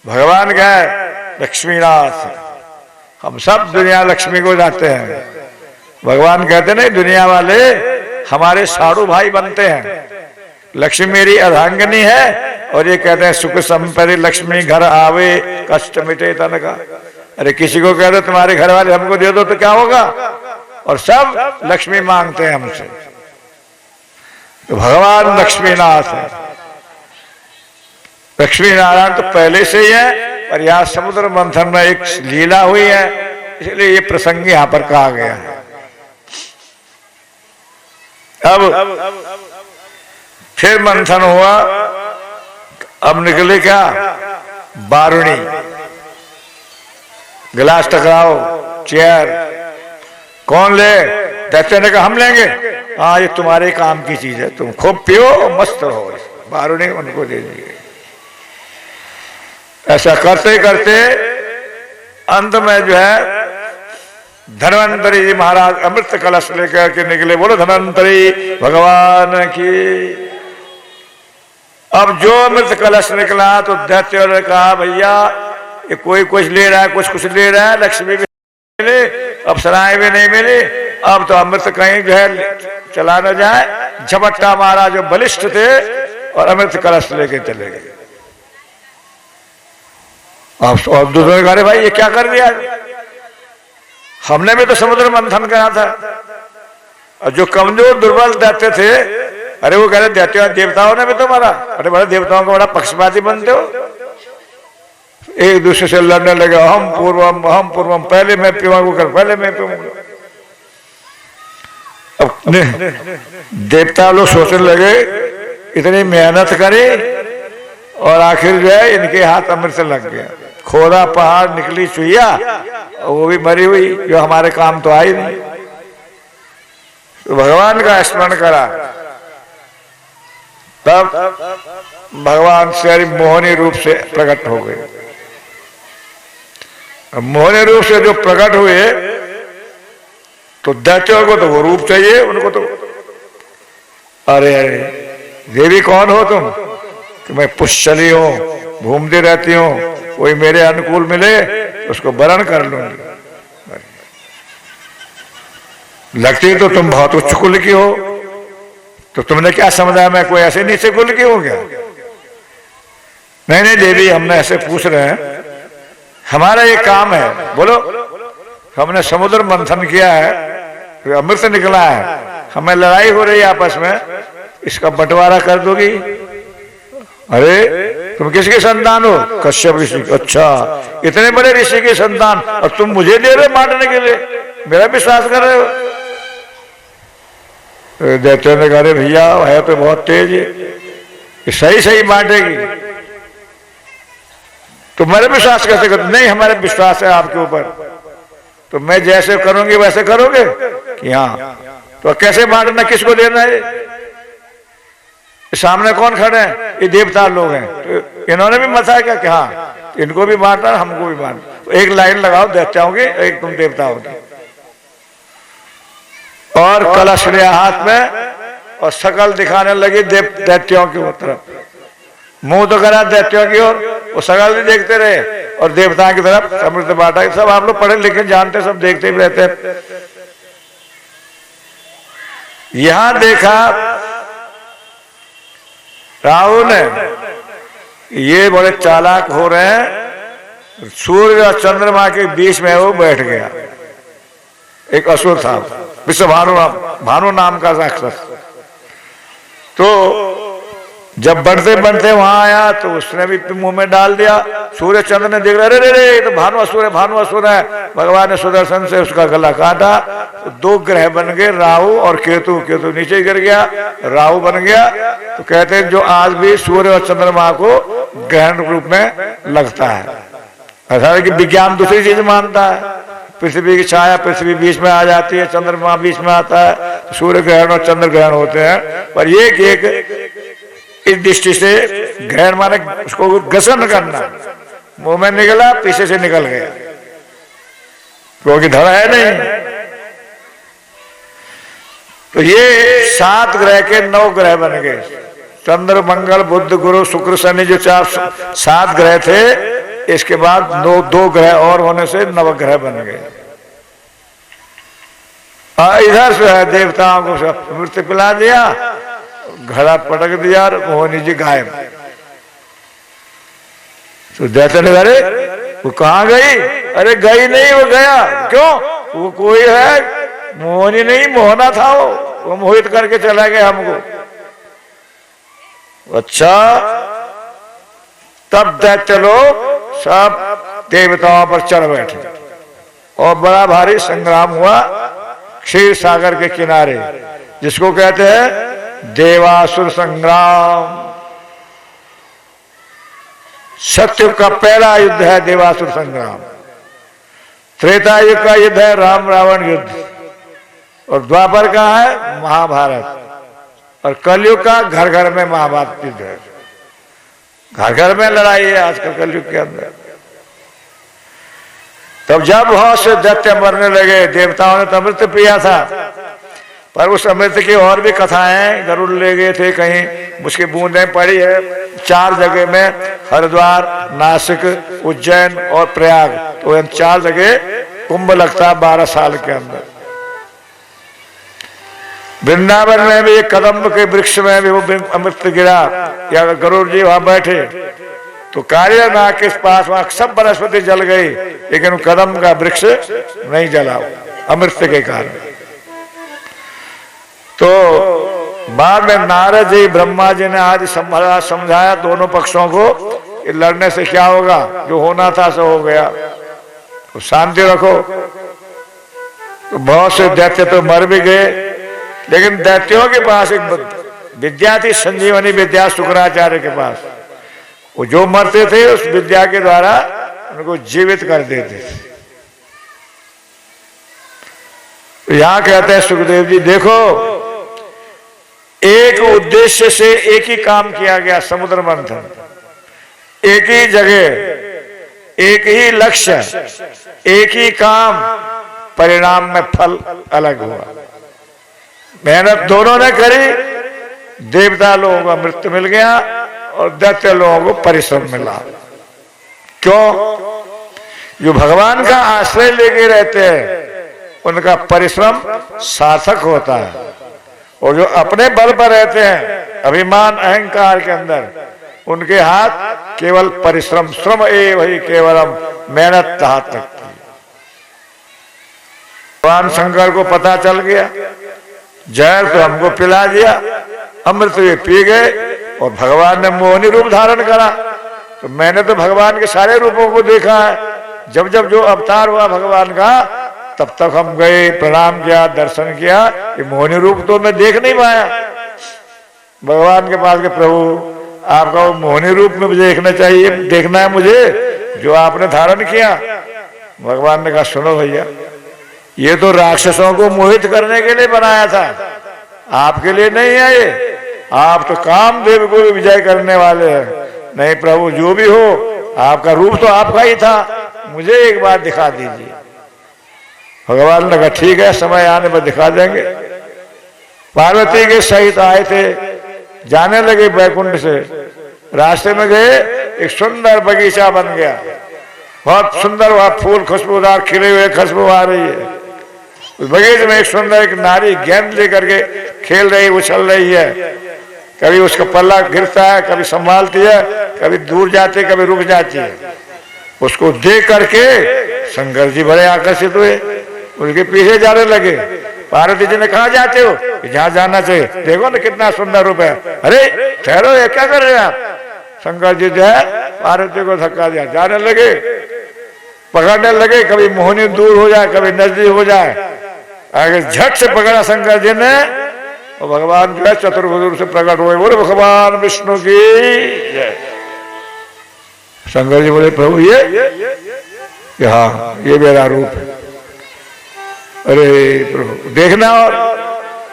भगवान कहे लक्ष्मीनाथ, हम सब दुनिया लक्ष्मी को जाते हैं। भगवान कहते नहीं दुनिया वाले हमारे साड़ू भाई बनते हैं, लक्ष्मी मेरी अर्धांगिनी है, और ये कहते हैं सुख संपत्ति लक्ष्मी घर आवे कष्ट मिटे तन का। अरे किसी को कह दो तुम्हारे घर वाले हमको दे दो तो क्या होगा, और सब लक्ष्मी मांगते हैं हमसे। तो भगवान लक्ष्मीनाथ है। लक्ष्मी नारायण तो पहले से ही है, और यहाँ समुद्र मंथन में एक लीला हुई है, इसलिए ये प्रसंग यहाँ पर कहा गया है। अब फिर मंथन हुआ, अब निकले क्या, बारुणी, गिलास टकराओ, चेयर, कौन ले, दैत्य ने कहा हम लेंगे। हाँ ये तुम्हारे काम की चीज है, तुम खूब पियो और मस्त रहो। बारुणी उनको दे दिए। ऐसा करते करते अंत में जो है धन्वंतरी जी महाराज अमृत कलश लेकर के निकले। बोलो धन्वंतरी भगवान की। अब जो अमृत कलश निकला तो दैत्य ने कहा भैया ये कोई कुछ ले रहा है, कुछ ले रहा है, लक्ष्मी भी मिले, अप्सराएं भी नहीं मिली, अब तो अमृत कहीं जो है चला न जाए। झपट्टा मारा जो बलिष्ठ थे और अमृत कलश लेके चले गए। अब दूसरे ने कहा भाई ये क्या कर दिया, हमने भी तो समुद्र मंथन करा था। और जो कमजोर दुर्बल दैत्य थे, अरे वो कह रहे दैत्य देवताओं ने भी तो मारा। अरे बड़ा देवताओं का बड़ा पक्षपाती बनते हो, एक दूसरे से लड़ने लगे, हम पूर्वम, पहले मैं पीऊंगा, पहले मैं पीऊंगा। अब देवता लोग सोचने लगे इतनी मेहनत करी और आखिर जो है इनके हाथ अमृत से लग गया। खोदा पहाड़ निकली चुहिया, वो भी मरी हुई, जो हमारे काम तो आई नहीं। तो भगवान का स्मरण करा, तब भगवान श्री मोहनी रूप से प्रकट हो गए। मोहनी रूप से जो प्रकट हुए तो दैत्यों को तो वो रूप चाहिए, उनको तो अरे अरे देवी कौन हो तुम, कि मैं पुष्यली हूं, घूमती रहती हूं, कोई मेरे अनुकूल मिले तो उसको वरण कर लूंगी। लगती तो तुम बहुत उच्च कुल की हो, तो तुमने क्या समझा मैं कोई ऐसे नीचे कुल की हो गया। नहीं देवी हमने ऐसे पूछ रहे हैं, हमारा ये काम है। बोलो हमने समुद्र मंथन किया है, अमृत निकला है, हमें लड़ाई हो रही है आपस में, इसका बंटवारा कर दोगी। अरे तुम किसके संतान हो, कश्यप ऋषि। अच्छा इतने बड़े ऋषि के संतान, और तुम मुझे दे रहे बांटने के लिए, मेरा विश्वास कर रहे हो। दैत्य ने कहा भैया है तो बहुत तेज है, सही बांटेगी, तो मेरे विश्वास कैसे कर। नहीं हमारे विश्वास है आपके ऊपर, तो मैं जैसे करूंगी वैसे करोगे कि हाँ। तो कैसे बांटना, किसको देना है, सामने कौन खड़े हैं, ये देवता लोग हैं, तो इन्होंने भी मथा क्या कि हाँ इनको भी बांटना हमको भी बांटना। तो एक लाइन लगाओ दैत्याओं की, एक तुम देवताओं की। और कलश लिया हाथ में और शकल दिखाने लगी दैत्यों की तरफ, मुंह तो करा दैत्यों की ओर, वो शकल भी देखते रहे, और देवताओं की तरफ अमृत बांटा। सब आप लोग पढ़े लिखे जानते, सब देखते भी रहते हैं। यहां देखा राहु ने, ये बड़े चालाक हो रहे हैं, सूर्य और चंद्रमा के बीच में वो बैठ गया। एक असुर था भानु नाम का राक्षस, तो जब बढ़ते बढ़ते वहां आया तो उसने भी मुंह में डाल दिया। सूर्य चंद्र ने देख रहे रे तो भानु असुर है। भगवान ने सुदर्शन से उसका गला काटा, तो दो ग्रह बन गए, राहु और केतु। केतु नीचे गिर गया, राहु बन गया। तो कहते हैं जो आज भी सूर्य और चंद्रमा को ग्रहण रूप में लगता है। ऐसा है कि विज्ञान दूसरी चीज मानता है, पृथ्वी की छाया पृथ्वी बीच में आ जाती है, चंद्रमा बीच में आता है, तो सूर्य ग्रहण और चंद्र ग्रहण होते हैं। पर एक इस दृष्टि से ग्रहण माने उसको घसन करना, मुंह में निकला पीछे से निकल गया, क्योंकि धड़ है नहीं। तो ये 7 ग्रह के 9 ग्रह बन गए, चंद्र मंगल बुध गुरु शुक्र शनि, जो 7 ग्रह थे। इसके बाद 2 ग्रह और होने से 9 ग्रह बन गए। इधर से है देवताओं को अमृत पिला दिया, घड़ा पटक दिया और मोहिनी जी गायब। तो दैत्य ने अरे वो कहाँ गई? अरे गई नहीं, वो गया। क्यों? वो कोई है, मोहिनी नहीं, मोहना था वो मोहित करके चला गया हमको। अच्छा, तब दैत्य लोग सब देवताओं पर चढ़ बैठे और बड़ा भारी संग्राम हुआ क्षीर सागर के किनारे, जिसको कहते हैं देवासुर संग्राम। सत्युग का पहला युद्ध है देवासुर संग्राम। त्रेता युग का युद्ध है राम रावण युद्ध, और द्वापर का है महाभारत, और कलयुग का घर घर में महाभारत युद्ध है। घर घर में लड़ाई है आजकल कलयुग के अंदर। तब जब बहुत से दैत्य मरने लगे, देवताओं ने तो अमृत पिया था, पर उस अमृत की और भी कथाएं गरुड़ ले गए थे कहीं, उसकी बूंदें पड़ी है 4 जगह में, हरिद्वार, नासिक, उज्जैन और प्रयाग। तो इन 4 जगह कुंभ लगता है 12 साल के अंदर। वृंदावन में भी कदम्ब के वृक्ष में भी वो अमृत गिरा, या गरुड़ जी वहां बैठे तो कालियानाग के पास वहां सब वनस्पति जल गई, लेकिन कदम्ब का वृक्ष नहीं जला अमृत के कारण। तो बाद में नारद जी ब्रह्मा जी ने आज समझाया दोनों पक्षों को, लड़ने से क्या होगा, जो होना था सो हो गया, तो शांति रखो। तो बहुत से दैत्य तो मर भी गए, लेकिन दैत्यों के पास एक विद्या थी, संजीवनी विद्या, शुक्राचार्य के पास। वो जो मरते थे उस विद्या के द्वारा उनको जीवित कर देते थे। तो यहां कहते हैं सुखदेव जी, देखो एक उद्देश्य से एक ही काम किया गया, समुद्र मंथन, एक ही जगह, एक ही लक्ष्य, एक ही काम, परिणाम में फल अलग हुआ। मेहनत दोनों ने करी, देवता लोगों को अमृत मिल गया और दैत्य लोगों को परिश्रम मिला। क्यों? जो भगवान का आश्रय लेके रहते हैं उनका परिश्रम सार्थक होता है, और जो अपने बल पर रहते हैं अभिमान अहंकार के अंदर, उनके हाथ केवल परिश्रम, श्रम एव ही केवलम, मेहनत हाथ तक। भगवान शंकर को पता चल गया, जहर तो हमको पिला दिया, अमृत ये पी गए, और भगवान ने मोहिनी रूप धारण करा। तो मैंने तो भगवान के सारे रूपों को देखा है, जब जब जो अवतार हुआ भगवान का, तब तक हम गए, प्रणाम किया, दर्शन किया, ये मोहिनी रूप तो मैं देख नहीं पाया। भगवान के पास के प्रभु आपका वो मोहिनी रूप में मुझे देखना चाहिए, देखना है मुझे जो आपने धारण किया। भगवान ने कहा सुनो भैया, ये तो राक्षसों को मोहित करने के लिए बनाया था, आपके लिए नहीं है ये। आप तो कामदेव को भी विजय करने वाले हैं। नहीं प्रभु, जो भी हो, आपका रूप तो आपका ही था, मुझे एक बार दिखा दीजिए। भगवान ने कहा ठीक है, समय आने पर दिखा देंगे। पार्वती के सहित आए थे, जाने लगे बैकुंठ से, रास्ते में गए, एक सुंदर बगीचा बन गया, बहुत सुंदर, वहां फूल खुशबूदार खिले हुए खुशबू आ रही है। उस बगीचे में एक सुंदर एक नारी गेंद लेकर के खेल रही, उछल रही है, कभी उसका पल्ला गिरता है, कभी संभालती है, कभी दूर जाती, कभी रुक जाती है। उसको देख करके शंकर जी बड़े आकर्षित हुए, उसके पीछे जाने लगे। पार्वती जी ने कहा जाते हो? जहां जाना चाहिए, देखो ना कितना सुंदर रूप है। अरे ठहरो, ये क्या कर रहे हैं आप? शंकर जी जो है पार्वती को धक्का दिया, जाने लगे, पकड़ने लगे, कभी मोहिनी दूर हो जाए, कभी नजदीक हो जाए। आगे झट से पकड़ा शंकर जी ने, और भगवान जो है चतुर्भुज से प्रकट हुए, बोले भगवान विष्णु की जय। शंकर जी बोले प्रभु ये हाँ, ये मेरा रूप है। अरे प्रभु देखना। और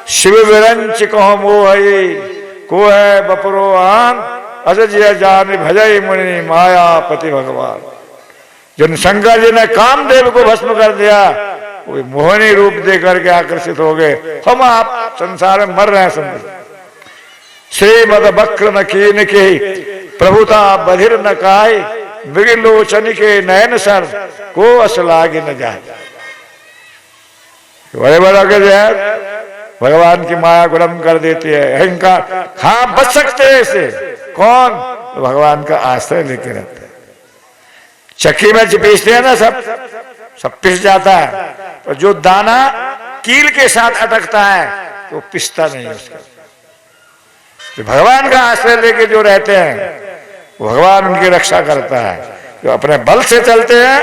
शिव विरंच कहो मोह को है बपरो आन अजय जान भजय मुनि मायापति भगवान। जिन शंकर जी ने कामदेव को भस्म कर दिया वो मोहनी रूप दे करके आकर्षित हो गए। हम आप संसार में मर रहे हैं समझ। श्रीमद वक्र न कीन के प्रभुता बधिर न काय मृगलोचन के नयन सर को असलागे न जाए। बड़े बड़ा के जो है भगवान की माया गुलाम कर देती है अहंकार। हाँ बच सकते हैं इसे कौन? तो भगवान का आश्रय लेके रहते हैं। चक्की में पीसते हैं ना सब पिस जाता है, और जो दाना कील के साथ अटकता है तो पिसता नहीं उसका। तो भगवान का आश्रय लेके जो रहते हैं भगवान उनकी रक्षा करता है। जो अपने बल से चलते हैं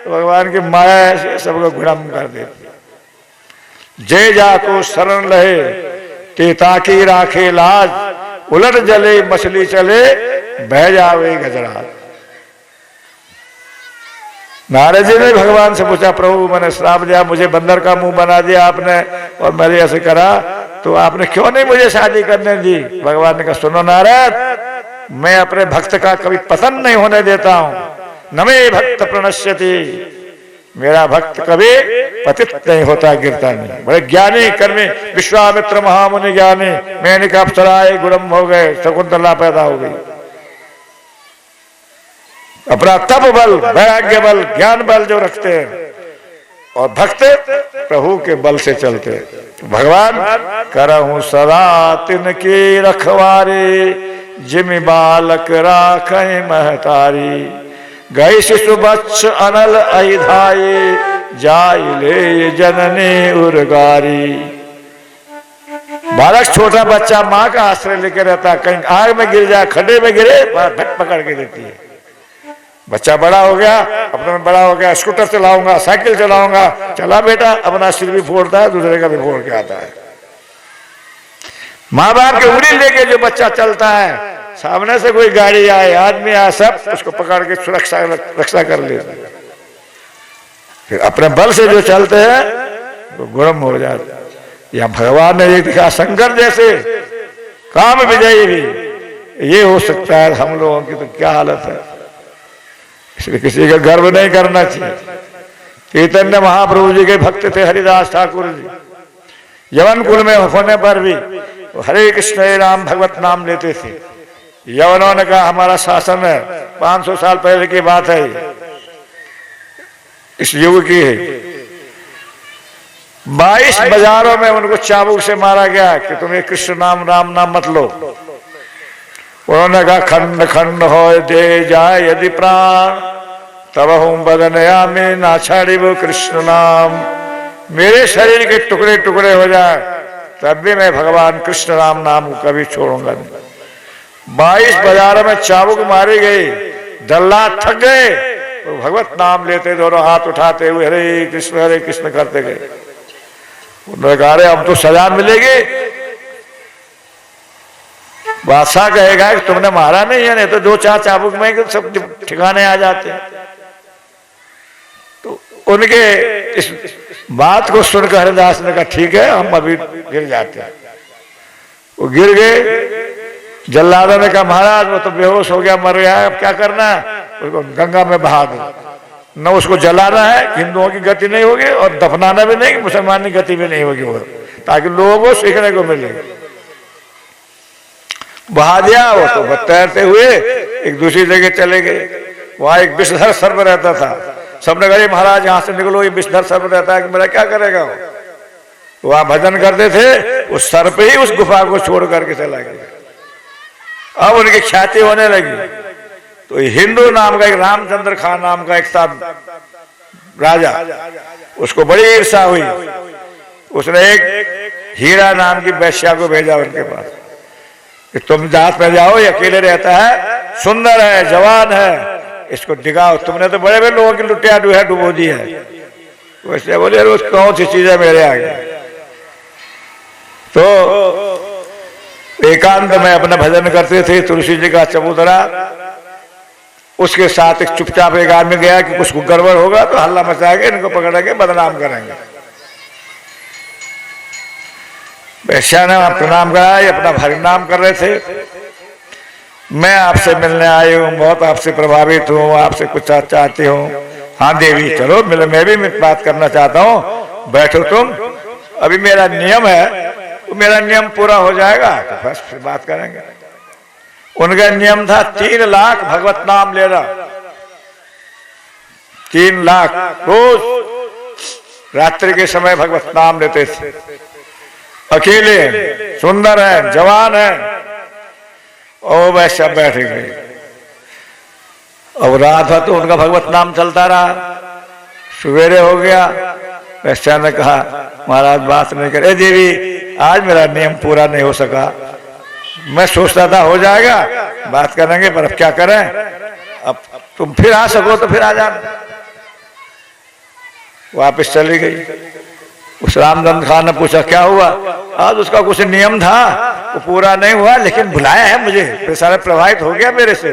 तो भगवान की माया से सबको गुलाम कर देती है। जय जाको शरण लहे ते ताकी राखे लाज उलट जले मछली चले बह जावे गजराज। नारद जी ने भगवान से पूछा प्रभु मैंने श्राप दिया, मुझे बंदर का मुंह बना दिया आपने और मैंने ऐसे करा तो आपने क्यों नहीं मुझे शादी करने दी? भगवान ने कहा सुनो नारद मैं अपने भक्त का कभी पतन नहीं होने देता हूं। न मे भक्त प्रणश्यति, मेरा भक्त कभी पतित नहीं होता गिरता नहीं। बड़े ज्ञानी कर्मी विश्वामित्र महामुनि ज्ञानी मेनका अप्सराएं गुलाम हो गए, शकुंतला पैदा हो गई। अपना तप बल वैराग्य बल ज्ञान बल जो रखते हैं और भक्त प्रभु के बल से चलते हैं। भगवान करहूं सदा तिनकी रखवारी जिमि बालक राखै महतारी गई शिशु बच्च अनल अहिधाई जाय ले जननी उर्गारी। बालक छोटा बच्चा माँ का आश्रय लेके रहता है, कहीं आग में गिर जाए खड्डे में गिरे भट पकड़ के देती है। बच्चा बड़ा हो गया अपने में बड़ा हो गया स्कूटर चलाऊंगा साइकिल चलाऊंगा, चला बेटा अपना सिर भी फोड़ता है दूसरे का भी फोड़ के आता है। माँ बाप की उंगली लेके जो बच्चा चलता है सामने से कोई गाड़ी आए आदमी आए सब उसको पकड़ के सुरक्षा रक्षा कर लेते हैं। फिर अपने बल से जो चलते हैं वो गुलाम हो जाते हैं। या भगवान ने ये दिखा शंकर जैसे काम विजयी भी ये हो सकता है। हम लोगों की तो क्या हालत है, इसलिए किसी का गर्व नहीं करना चाहिए। चैतन्य महाप्रभु जी के भक्त थे हरिदास ठाकुर जी। यवन कुल में होने पर भी हरे कृष्ण राम भगवत नाम लेते थे। यवनों ने कहा हमारा शासन है 500 साल पहले की बात है, इस युग की है। 22 बाजारों में उनको चाबुक से मारा गया कि तुम्हें कृष्ण नाम राम नाम मत लो। उन्होंने कहा खंड खंड हो दे जाए यदि प्राण तब हूं बदनया में ना छाड़ी वो कृष्ण नाम। मेरे शरीर के टुकड़े टुकड़े हो जाए तब भी मैं भगवान कृष्ण राम नाम को कभी छोड़ूंगा नहीं। 22 बाजारों में चाबुक मारी गई, दल्ला थक गए तो भगवत नाम लेते दोनों हाथ उठाते हुए हरे कृष्ण करते गए। उन्होंने कहा अरे अब तो सजा मिलेगी। बादशाह कहेगा कि तुमने मारा नहीं है, नहीं तो 2-4 चाबुक में सब ठिकाने आ जाते हैं। तो उनके इस बात को सुनकर हरिदास ने कहा ठीक है हम अभी गिर जाते हैं। वो गिर गए। जल्लादों ने कहा महाराज वो तो बेहोश हो गया मर गया है, अब क्या करना है? उसको गंगा में बहा दो। न उसको जलाना है, हिंदुओं की गति नहीं होगी, और दफनाना भी नहीं, मुसलमान की गति भी नहीं होगी वो, ताकि लोगों को सीखने को मिले। बहा दिया। वो तो तैरते हुए एक दूसरी जगह चले गए। वहां एक विषधर सर्प रहता था। सबने कहा महाराज यहाँ से निकलो, ये विषधर सर्प रहता है कि मेरा क्या करेगा। वहां भजन करते थे, उस सर्प ही उस गुफा को छोड़ करके चला गया। अब उनकी ख्याति होने लगी। तो हिंदू नाम का एक रामचंद्र खान नाम का एक था राजा, उसको बड़ी ईर्षा हुई। उसने एक हीरा नाम की वेश्या को भेजा उनके पास कि तुम जात में जाओ, ये अकेले रहता है, सुंदर है, जवान है, इसको दिखाओ। तुमने तो बड़े बड़े लोगों की लुटिया डुबो दी है। वैसे बोले रोज कौन सी चीजें मेरे आगे। तो एकांत में अपना भजन करते थे, तुलसी जी का चबूतरा। उसके साथ एक चुपचाप एक आदमी गया कि कुछ गड़बड़ होगा तो हल्ला मचाएंगे, इनको पकड़ेंगे, बदनाम करेंगे। वैश्या ने प्रणाम करा, ये अपना हरि नाम कर रहे थे। मैं आपसे मिलने आई हूँ, बहुत आपसे प्रभावित हूँ, आपसे कुछ चाहती हूँ। हाँ देवी चलो मिलो, मैं भी बात करना चाहता हूँ, बैठो तुम, अभी मेरा नियम है, तो मेरा नियम पूरा हो जाएगा तो बस फिर बात करेंगे। उनका नियम था 3 लाख भगवत नाम लेना, 3 लाख रोज रात्रि के समय भगवत नाम लेते थे। अकेले सुंदर है, जवान है, और वैसा बैठ गए। अब रात है तो उनका भगवत नाम चलता रहा। सवेरे हो गया, वैश्या ने कहा महाराज बात नहीं करे। देवी आज मेरा नियम पूरा नहीं हो सका, मैं सोचता था हो जाएगा, बात करेंगे, पर अब क्या करें, अब तुम फिर आ सको तो फिर आ जाना। वापस चली गई। उस रामचंद्र खान ने पूछा क्या हुआ? आज उसका कुछ नियम था वो पूरा नहीं हुआ, लेकिन बुलाया है मुझे, फिर सारा प्रभावित हो गया मेरे से।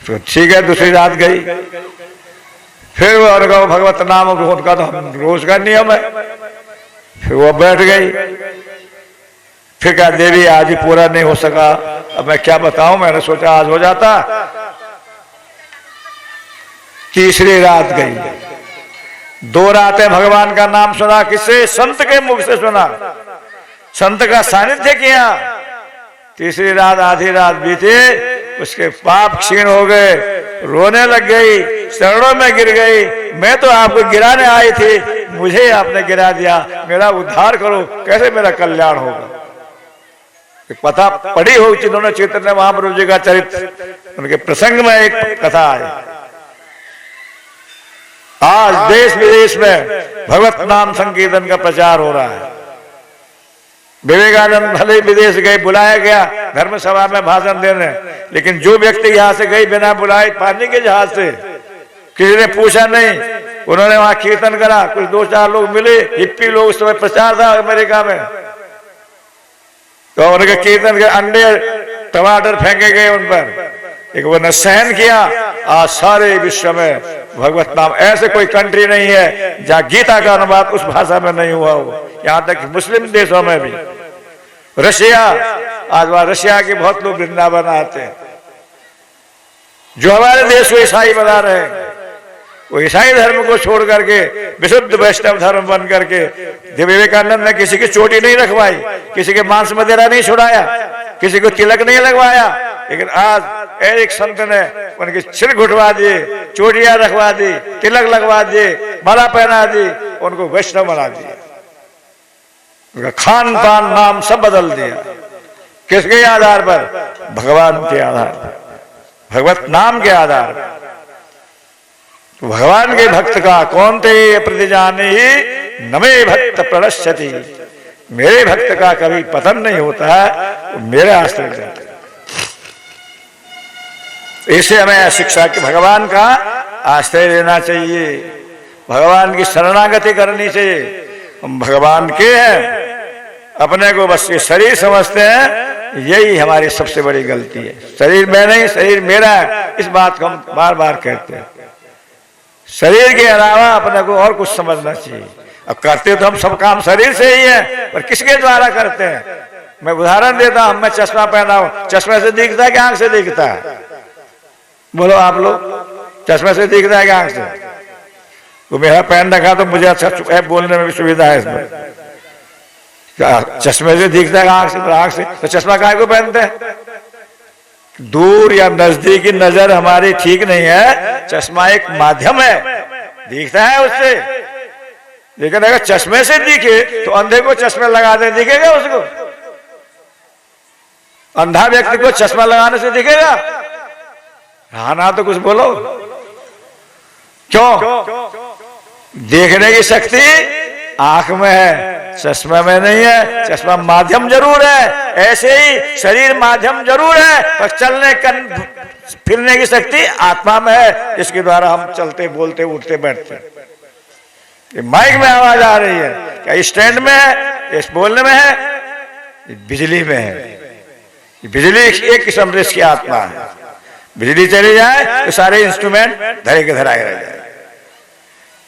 तो ठीक है, दूसरी रात गई, फिर वो उनका भगवत नाम उनका तो रोज का नियम है। फिर वो बैठ गई, फिर कहा देवी आज ही पूरा नहीं हो सका, अब मैं क्या बताऊं, मैंने सोचा आज हो जाता। तीसरी रात गई, 2 रातें भगवान का नाम सुना, किससे? संत के मुख से सुना, संत का सानिध्य किया। तीसरी रात आधी रात बीती, उसके पाप क्षीण हो गए, रोने लग गई, शरणों में गिर गई। मैं तो आपको गिराने आई थी, मुझे आपने गिरा दिया, मेरा उद्धार करो, कैसे मेरा कल्याण होगा? कथा पढ़ी हो जिन्होंने चैतन्य महाप्रभु जी का चरित्र, उनके प्रसंग में एक कथा है। आज देश विदेश में भगवत नाम संकीर्तन का प्रचार हो रहा है। विवेकानंद भले विदेश गए, बुलाया गया धर्म सभा में भाषण देने, लेकिन जो व्यक्ति यहाँ से गई बिना बुलाए पानी के जहाज से, किसी ने पूछा नहीं, उन्होंने वहां कीर्तन करा, कुछ 2-4 लोग मिले, हिप्पी लोग, उस समय प्रचार था अमेरिका में, तो उनके कीर्तन के अंडे टमाटर फेंके गए उन पर, एक वो ने सहन किया। आज सारे विश्व में भगवत नाम, ऐसे कोई कंट्री नहीं है जहाँ गीता का अनुवाद उस भाषा में नहीं हुआ हो, यहाँ तक मुस्लिम देशों में भी। रशिया, आज वहां रशिया के बहुत लोग वृंदावन आते हैं, जो हमारे देश को ईसाई बना रहे हैं, वो ईसाई धर्म को छोड़ करके विशुद्ध वैष्णव धर्म बन करके। विवेकानंद ने किसी की चोटी नहीं रखवाई, किसी के मांस मदिरा नहीं छुड़ाया, किसी को तिलक नहीं लगवाया, लेकिन आज एक संत ने उनके सिर घुटवा दिए, चोटियां रखवा दी, तिलक लगवा दिए, माला पहना दी, उनको वैष्णव बना दिया, उनका खान पान नाम सब बदल दिया। किसके आधार पर? भगवान के आधार पर, भगवत नाम के आधार पर। तो भगवान के भक्त का कौन थे प्रतिजाने ही नमे भक्त प्रणश्यति, मेरे भक्त का कभी पतन नहीं होता है, मेरे आश्रय जाते। इसे हमें शिक्षा कि भगवान का आश्रय लेना चाहिए, भगवान की शरणागति करनी चाहिए। हम भगवान के हैं, अपने को बस ये शरीर समझते हैं, यही हमारी सबसे बड़ी गलती है। शरीर में नहीं, शरीर मेरा है, इस बात को हम बार बार कहते हैं। शरीर के अलावा अपने को और कुछ समझना चाहिए। अब करते तो हम सब काम शरीर से ही है, पर किसके द्वारा करते हैं? मैं उदाहरण देता हूं, मैं चश्मा पहना हूं, चश्मे से दिखता है कि आंख से दिखता है? बोलो आप लोग, चश्मे से दिखता है कि आंख से? तो मेरा पहन रखा तो मुझे अच्छा बोलने में भी सुविधा है इसमें। चश्मे से दिखता है आंख से, तो आंख से तो चश्मा काहे को पहनते हैं? दूर या नजदीक की नजर हमारी ठीक नहीं है, चश्मा एक माध्यम है, दिखता है उससे। लेकिन अगर चश्मे से दिखे तो अंधे को चश्मे लगा दे, दिखेगा उसको? अंधा व्यक्ति को चश्मा लगाने से दिखेगा? हाँ ना, तो कुछ बोलो। क्यों? देखने की शक्ति आंख में है, चश्मा में नहीं है। चश्मा माध्यम जरूर है, ऐसे ही शरीर माध्यम जरूर है, पर चलने फिरने की शक्ति आत्मा में है, जिसके द्वारा हम चलते, बोलते, उठते, बैठते। ये माइक में आवाज आ रही है, क्या स्टैंड में है, इस बोलने में है, बिजली में है। बिजली एक किस्म से इसकी आत्मा है। बिजली चली जाए तो सारे इंस्ट्रूमेंट धरे के धराए रह जाए।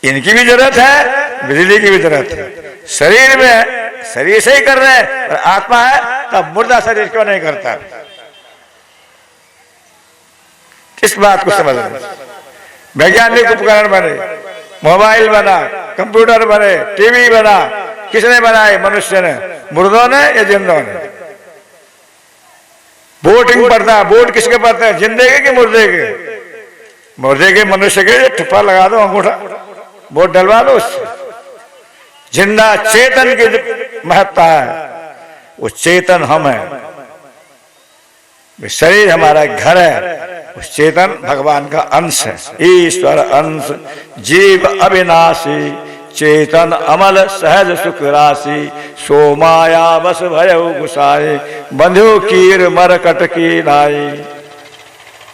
इनकी भी जरूरत है, बिजली की भी जरूरत है। शरीर में है, शरीर से ही कर रहे हैं, और आत्मा है तब मुर्दा शरीर क्यों नहीं करता? इस बात को समझ लें। वैज्ञानिक उपकरण बने, मोबाइल बना, कंप्यूटर बने, टीवी बना, किसने बनाए? मनुष्य ने। मुर्दों ने या जिंदों ने? वोटिंग पड़ता है, वोट किसके पड़ते हैं? जिंदे के कि मुर्दे के? मुर्दे के मनुष्य के ठुप्पा लगा दो, अंगूठा, वोट डलवा दो उससे। जिंदा चेतन की महत्ता है, वो चेतन हम है, शरीर हमारा घर है, उस चेतन भगवान का अंश है, ईश्वर अंश, जीव अविनाशी, चेतन अमल सहज सुख राशि, सो माया बस भयो गुसाए, बंध्यो कीर मरकट की नाई।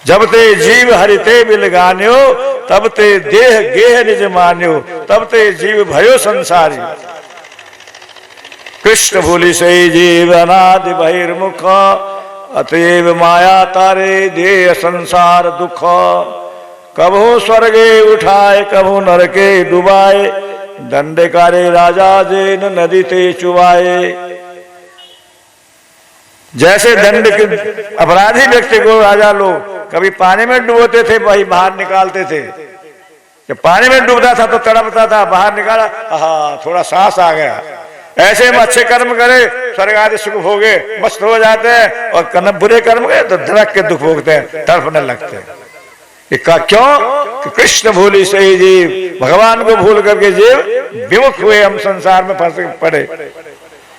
जब ते जीव हरिते बिल गान्यो, तब ते देह गेह निज मान्यो, तब ते जीव भयो संसारी। कृष्ण भूलि से जीव अनादि बहिर्मुख, अतएव माया तारे देह संसार दुख। कभू स्वर्गे उठाए, कभू नरके डुबाए, दंडकारे राजा जेन नदी ते चुबाए। जैसे दंड के अपराधी व्यक्ति को राजा लोग कभी पानी में डुबोते थे, वही बाहर निकालते थे। जब पानी में डूबता था तो तड़पता था, बाहर निकाला, हाँ थोड़ा सांस आ गया। ऐसे हम अच्छे कर्म करे, स्वर्ग आदि सुख भोगे, मस्त हो जाते हैं, और कर्म बुरे कर्म करे तो धड़क के दुख भोगते हैं, तड़पने लगते हैं। इसका क्यों? कि कृष्ण भूलि से ही जीव, भगवान को भूल करके जीव विमुख हुए, हम संसार में फंस पड़े।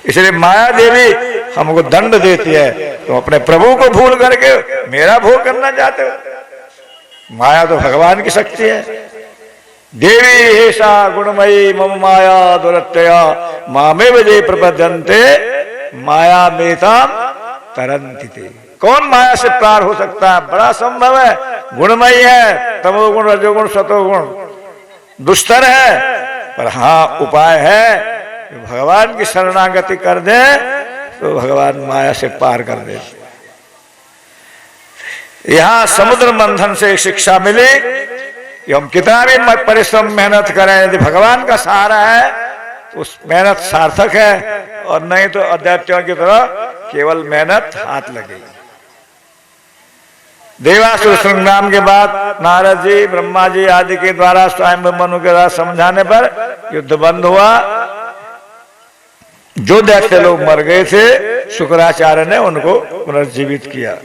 इसलिए माया देवी हमको दंड देती है, तो अपने प्रभु को भूल करके मेरा भोग करना चाहते हो। माया तो भगवान की शक्ति है। देवी हेषा गुणमयी मम माया दुरत्यया, मामे विजय प्रपद्यन्ते माया मेताम तरन्ति ते। कौन माया से पार हो सकता है? बड़ा संभव है। गुणमयी है, तमोगुण रजोगुण सतोगुण दुष्टर है, पर हाँ उपाय है। भगवान की शरणागति कर दे तो भगवान माया से पार कर दे। यहां समुद्र मंथन से शिक्षा मिली कि हम कितना भी परिश्रम मेहनत करें, यदि भगवान का सहारा है तो उस मेहनत सार्थक है, और नहीं तो अदैत्यों की तरह केवल मेहनत हाथ लगेगी। देवासुर संग्राम के बाद नारद जी, ब्रह्मा जी आदि के द्वारा, स्वयं मनु के द्वारा समझाने पर युद्ध बंद हुआ। जो दैत्य लोग मर गए थे, शुक्राचार्य ने उनको पुनर्जीवित किया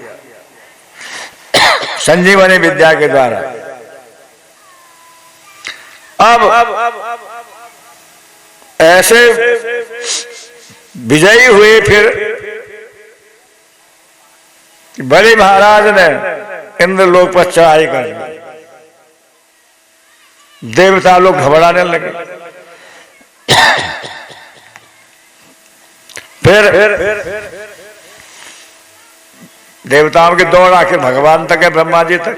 संजीवनी विद्या के द्वारा। अब ऐसे विजयी हुए फिर बलि महाराज ने इंद्रलोक पर चढ़ाई कर दी। देवता लोग घबराने लगे। फिर देवताओं की दौड़ आखिर भगवान तक है, ब्रह्मा जी तक।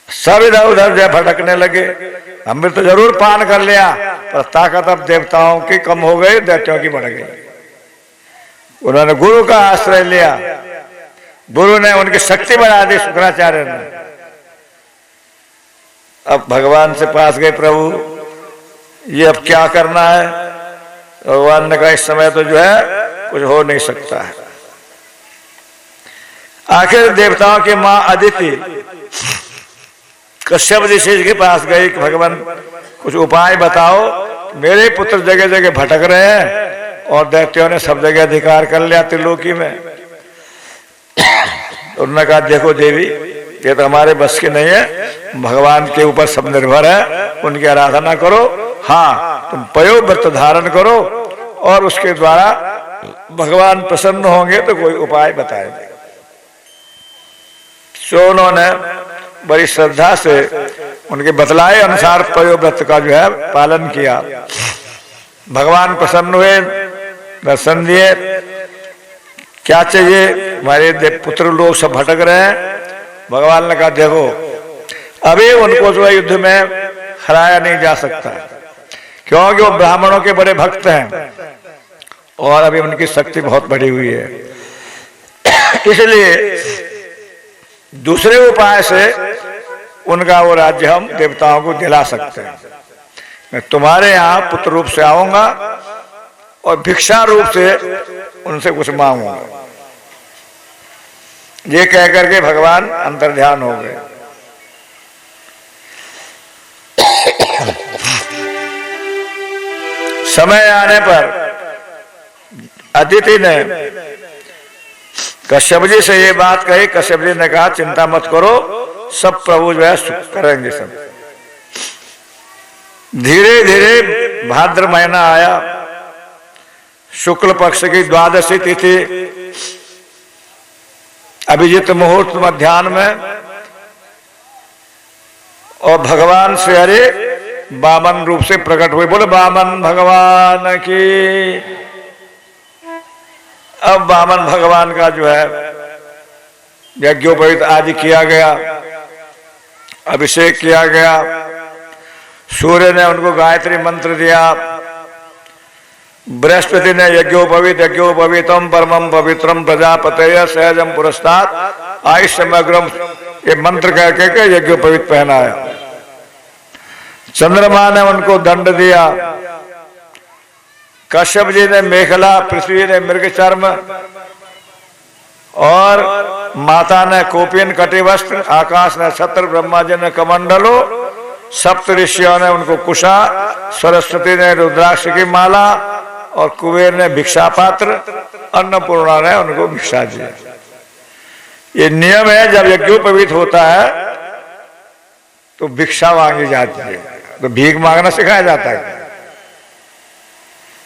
सब इधर उधर जो भटकने लगे। अमृत तो जरूर पान कर लिया, पर ताकत अब देवताओं की कम हो गई, दैत्यों की बढ़ गई। उन्होंने गुरु का आश्रय लिया, गुरु ने उनकी शक्ति बढ़ा दी, शुक्राचार्य ने। अब भगवान से पास गए, प्रभु ये अब क्या करना है? भगवान ने कहा इस समय तो जो है कुछ हो नहीं सकता है। आखिर देवताओं की मां अदिति कश्यप ऋषि के पास गई कि भगवान कुछ उपाय बताओ, मेरे पुत्र जगह जगह भटक रहे हैं और दैत्यों ने सब जगह अधिकार कर लिया त्रिलोकी में। उन्होंने कहा देखो देवी, ये तो हमारे बस की नहीं है, भगवान के ऊपर सब निर्भर है, उनकी आराधना करो। हाँ तुम पयो व्रत धारण करो और उसके द्वारा भगवान प्रसन्न होंगे तो कोई उपाय बताएंगे। तो उन्होंने बड़ी श्रद्धा से उनके बतलाए अनुसार पयो व्रत का जो है पालन किया। भगवान प्रसन्न हुए, दर्शन दिए। क्या चाहिए? हमारे पुत्र लोग सब भटक रहे हैं। भगवान ने कहा देखो अभी उनको जो है युद्ध में हराया नहीं जा सकता, क्योंकि वो ब्राह्मणों के बड़े भक्त हैं और अभी उनकी शक्ति बहुत बढ़ी हुई है। इसलिए दूसरे उपाय से उनका वो राज्य हम देवताओं को दिला सकते हैं। मैं तुम्हारे यहां पुत्र रूप से आऊंगा और भिक्षा रूप से उनसे कुछ मांगूंगा। ये कह करके भगवान अंतर्ध्यान हो गए। समय आने पर अदिति ने कश्यप जी से ये बात कही। कश्यप जी ने कहा चिंता मत करो, सब प्रभु जो है करेंगे सब। धीरे धीरे भाद्र महीना आया, शुक्ल पक्ष की द्वादशी तिथि, अभिजीत मुहूर्त मध्याह्न में, और भगवान श्री हरि वामन रूप से प्रकट हुए। बोले वामन भगवान की। अब वामन भगवान का जो है यज्ञोपवीत आदि किया गया, अभिषेक किया गया। सूर्य ने उनको गायत्री मंत्र दिया। बृहस्पति ने यज्ञोपवीतम परमम पवित्रम प्रजापतय सहजम पुरस्तात् आयुष्यमग्रम, ये मंत्र कह के यज्ञोपवीत पहनाया। चंद्रमा ने उनको दंड दिया। कश्यप जी ने मेखला, पृथ्वी ने मृग चर्म, और माता ने कोपिन कटिवस्त्र, आकाश ने छत्र, ब्रह्मा जी ने कमंडलो, सप्त ऋषियों ने उनको कुशा, सरस्वती ने रुद्राक्ष की माला, और कुबेर ने भिक्षा पात्र, अन्नपूर्णा ने उनको भिक्षा दी। ये नियम है, जब यज्ञोपवीत होता है तो भिक्षा मांगी जाती है। तो भीख मांगना सिखाया जाता है।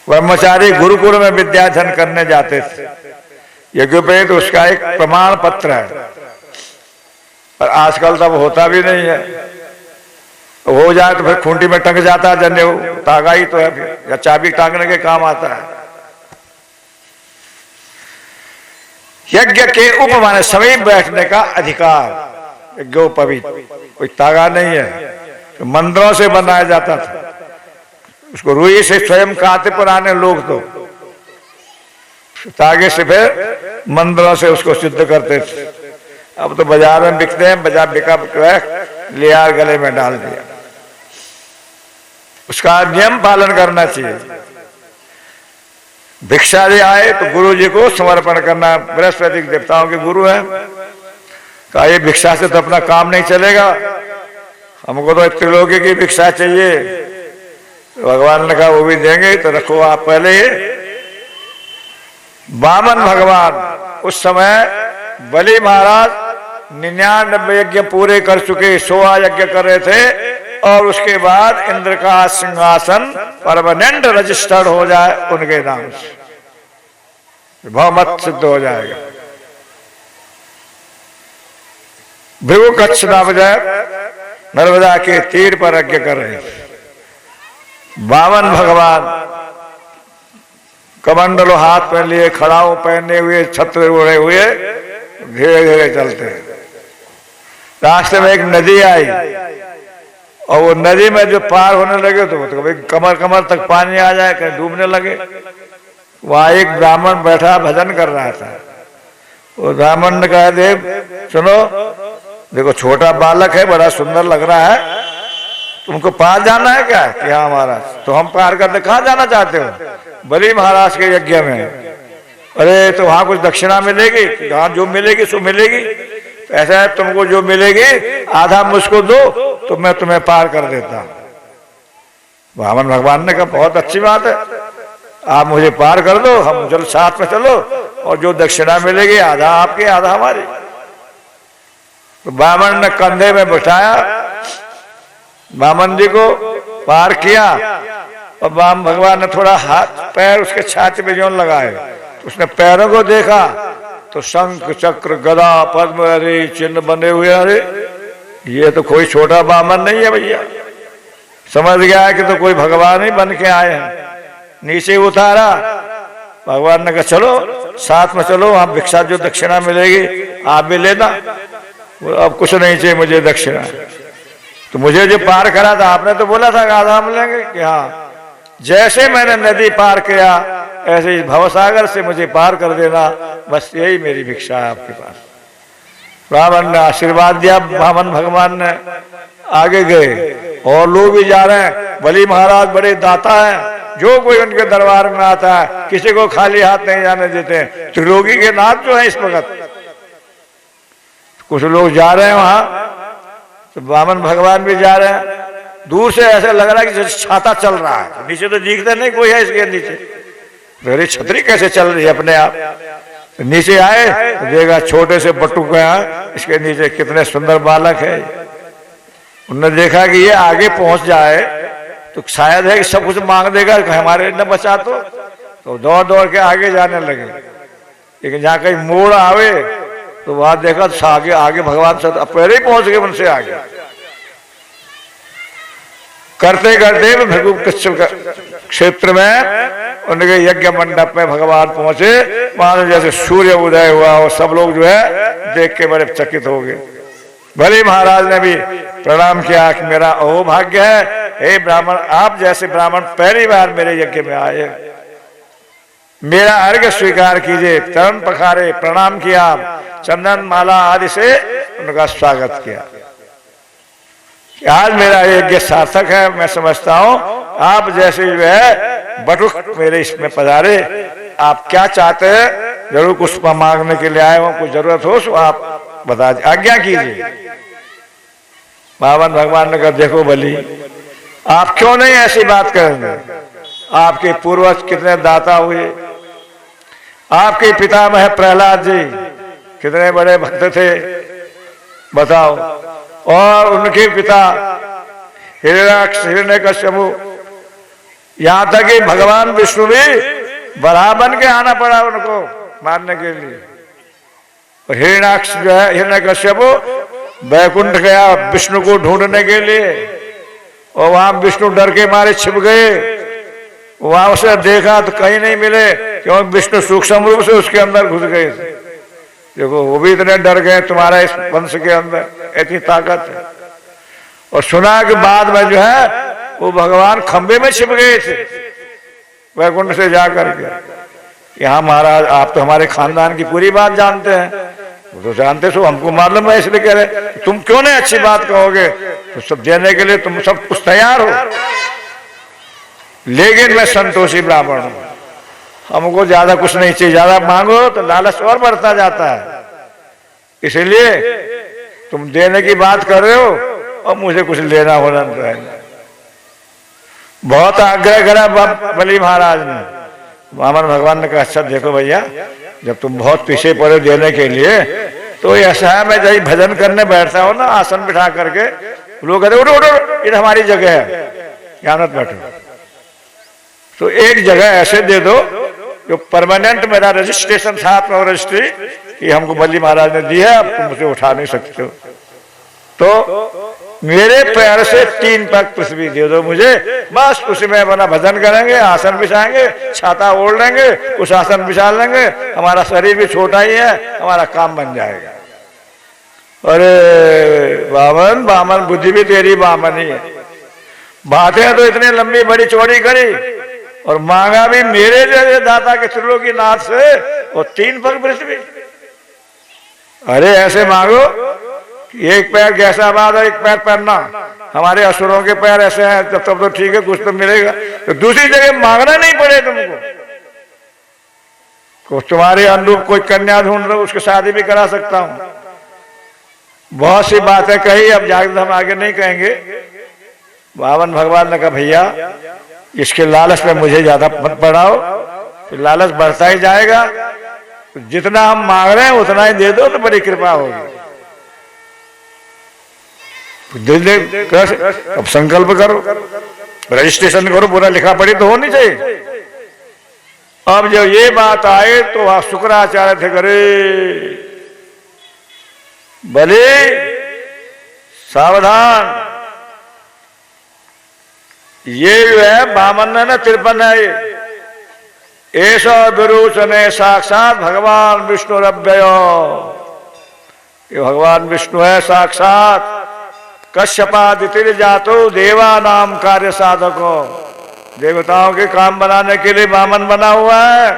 ब्रह्मचारी गुरुकुल में विद्याध्ययन करने जाते थे। यज्ञोपवीत उसका एक प्रमाण पत्र है, पर आजकल तब होता भी नहीं है। हो जाए तो फिर खूंटी में टंग जाता है जनेऊ, तागा ही तो है फिर, या चाबी टांगने के काम आता है। यज्ञ के उपमाने समीप बैठने का अधिकार यज्ञोपवीत, कोई तागा नहीं है, तो मंत्रों से बनाया जाता था। उसको रुई से स्वयं काते पुराने लोग तो तागे से फिर मंत्रों से उसको सिद्ध करते थे। अब तो बाजार में बिकते हैं, बाजार बिका लिया गले में डाल दिया। उसका नियम पालन करना चाहिए। भिक्षा दे आए तो गुरु जी को समर्पण करना। बृहस्पति देवताओं के गुरु है। कहा ये भिक्षा से तो अपना काम नहीं चलेगा, हमको तो त्रिलोकी की भिक्षा चाहिए। तो भगवान ने कहा वो भी देंगे, तो रखो आप पहले ही। वामन भगवान उस समय बलि महाराज 99 यज्ञ पूरे कर चुके, 100 यज्ञ कर रहे थे, और उसके बाद इंद्र का सिंहासन परमानेंट रजिस्टर्ड हो जाए उनके नाम से, बहुमत सिद्ध हो जाएगा। भृगु कच्छ नाम जाए नर्मदा के तीर पर यज्ञ कर रहे थे। वामन भगवान कमंडलो हाथ में लिए, खड़ाऊ पहने हुए, छत्र ओढ़े हुए धीरे धीरे चलते हैं। रास्ते में एक नदी आई, और वो नदी में जो पार होने लगे तो कभी कमर कमर तक पानी आ जाए, कहीं डूबने लगे। वहां एक ब्राह्मण बैठा भजन कर रहा था। वो ब्राह्मण ने कहा देव सुनो, देखो छोटा बालक है, बड़ा सुंदर लग रहा है, तुमको पार जाना है क्या? कि हाँ महाराज। तो हम पार करते, कहाँ जाना चाहते हो? बलि महाराज के यज्ञ में। अरे तो वहां कुछ दक्षिणा मिलेगी? जहां जो मिलेगी सो मिलेगी। ऐसा है तुमको जो मिलेगी आधा मुझको दो तो मैं तुम्हें पार कर देता। वामन भगवान ने कहा बहुत अच्छी बात है, आप मुझे पार कर दो, हम चल साथ में चलो, और जो दक्षिणा मिलेगी आधा आपकी आधा हमारी। तो वामन ने कंधे में बिठाया, वामन जी को पार किया, और वाम भगवान ने थोड़ा हाथ पैर उसके छाती पे जोन लगाए। उसने पैरों को देखा तो शंख चक्र गदा पद्म अरे चिन्ह बने हुए। अरे ये तो कोई छोटा वामन नहीं है भैया। समझ गया कि तो कोई भगवान ही बन के आए हैं। नीचे उतारा, भगवान ने कहा चलो साथ में चलो, वहां भिक्षा जो दक्षिणा मिलेगी आप भी लेना। अब कुछ नहीं चाहिए मुझे दक्षिणा। तो मुझे जो पार करा था आपने तो बोला था आधा मिलेंगे, कि हाँ जैसे मैंने नदी पार किया ऐसे ही भवसागर से मुझे पार कर देना, बस यही मेरी भिक्षा है आपके पास। ब्राह्मण ने आशीर्वाद दिया, ब्राह्मण भगवान ने आगे गए और लोग भी जा रहे हैं। बलि महाराज बड़े दाता हैं, जो कोई उनके दरबार में आता है किसी को खाली हाथ नहीं जाने देते। त्रिलोकी के नाथ जो है इस वक्त, कुछ लोग जा रहे हैं वहां, तो ब्राह्मण भगवान भी जा रहे हैं। दूर से ऐसा लग रहा है कि जैसे छाता चल रहा है, नीचे तो दिखता नहीं कोई है इसके नीचे। मेरी छतरी कैसे चल रही है अपने आप। नीचे आए तो देखा छोटे से बटुक हैं, इसके नीचे कितने सुंदर बालक है। उन्होंने देखा कि ये आगे पहुंच जाए तो शायद है कि सब कुछ मांग देगा, हमारे न बचा तो दौड़ दौड़ के आगे जाने लगे। लेकिन जहाँ कहीं मोड़ आवे तो वहां देखा तो आगे आगे भगवान से पहले ही पहुंच गए उनसे आगे। करते करते भृगु क्षेत्र में उनके यज्ञ मंडप में भगवान पहुंचे। वहां जैसे सूर्य उदय हुआ और सब लोग जो है देख के बड़े चकित हो गए। भले महाराज ने भी प्रणाम किया कि मेरा अहोभाग्य है, हे ब्राह्मण, आप जैसे ब्राह्मण पहली बार मेरे यज्ञ में आए, मेरा अर्घ्य स्वीकार कीजिए। चरण पखारे, प्रणाम किया, चंदन माला आदि से उनका स्वागत किया। आज मेरा यज्ञ सार्थक है। मैं समझता हूं आप जैसे जो है बटुक मेरे इसमें पधारे। आप क्या चाहते हैं, जरूर कुछ मांगने के लिए आए हो, कुछ जरूरत हो तो आप बता दीजिए, आज्ञा कीजिए। भगवान ने कहा देखो बलि, आप क्यों नहीं ऐसी बात करेंगे। आपके पूर्वज कितने दाता हुए, आपके पितामह प्रहलाद जी कितने बड़े भक्त थे बताओ, और उनके पिता हिरण्यकश्यपु, यहां तक कि भगवान विष्णु भी बराह बन के आना पड़ा उनको मारने के लिए। हिरण्याक्ष जो है हिरण्यकश्यपु वैकुंठ गया विष्णु को ढूंढने के लिए, और वहां विष्णु डर के मारे छिप गए। वहां उसे देखा तो कहीं नहीं मिले, क्योंकि विष्णु सूक्ष्म रूप से उसके अंदर घुस गए थे। देखो वो भी इतने डर गए, तुम्हारा इस वंश के अंदर इतनी ताकत है। और सुना कि बाद में जो है वो भगवान खंबे में छिप गए थे वैकुंठ से जाकर के। यहाँ महाराज आप तो हमारे खानदान की पूरी बात जानते हैं, वो तो जानते सो हमको मालूम है, इसलिए कह रहे तुम क्यों नहीं अच्छी बात कहोगे, तो सब देने के लिए तुम सब कुछ तैयार हो। लेकिन मैं संतोषी ब्राह्मण हूं, हमको ज्यादा कुछ नहीं चाहिए। ज्यादा मांगो तो लालच और बढ़ता जाता है, इसलिए तुम देने की बात कर रहे हो और मुझे कुछ लेना होना चाहिए। बहुत आग्रह करा बलि महाराज ने। वामन भगवान ने कहा अच्छा देखो भैया, जब तुम बहुत पीछे पड़े देने के लिए, तो ऐसा है मैं जब भजन करने बैठता हूं ना आसन बिठा करके, लोग कहते उठो उठो, ये हमारी जगह है, यहाँ मत बैठो। तो एक जगह ऐसे दे दो जो परमानेंट मेरा रजिस्ट्रेशन था, अपना रजिस्ट्री कि हमको बलि महाराज ने दी है, अब तुम मुझे उठा नहीं सकते हो। तो मेरे पैर से 3 पग पृथ्वी दे दो मुझे, बस उसी में अपना भजन करेंगे, आसन बिछाएंगे, छाता ओढ़ लेंगे, उस आसन बिछा लेंगे, हमारा शरीर भी छोटा ही है, हमारा काम बन जाएगा। अरे बामन, बामन बुद्धि भी तेरी बामन ही है। बातें तो इतनी लंबी बड़ी चौड़ी करी और मांगा भी मेरे जैसे दाता के त्रिलोकी नाथ से, और 3 पग पृथ्वी। अरे ऐसे मांगो एक पैर गैसाबाद और एक पैर पहनना, हमारे असुरों के पैर ऐसे हैं, तब तो ठीक है कुछ तो मिलेगा। तो दूसरी जगह मांगना नहीं पड़े तुमको, कुछ तुम्हारे अनुरूप कोई कन्या ढूंढ लो, उसकी शादी भी करा सकता हूं। बहुत सी बातें कही, अब जाकर हम आगे नहीं कहेंगे। वामन भगवान ने कहा भैया इसके लालच में मुझे ज्यादा मत बढ़ाओ, तो लालच बढ़ता ही जाएगा। तो जितना हम मांग रहे हैं उतना ही दे दो तो बड़ी कृपा होगी। अब संकल्प करो, रजिस्ट्रेशन करो, पूरा लिखा पढ़ी तो होनी चाहिए। अब जब ये बात आए तो वहां शुक्राचार्य थे, करे भले सावधान, ये जो है बामन है ना 53 है, ऐसा विरोचने साक्षात भगवान विष्णु रव्ययो, ये भगवान विष्णु है साक्षात। कश्यपादितिर जातो देवा नाम कार्य साधको, देवताओं के काम बनाने के लिए वामन बना हुआ है।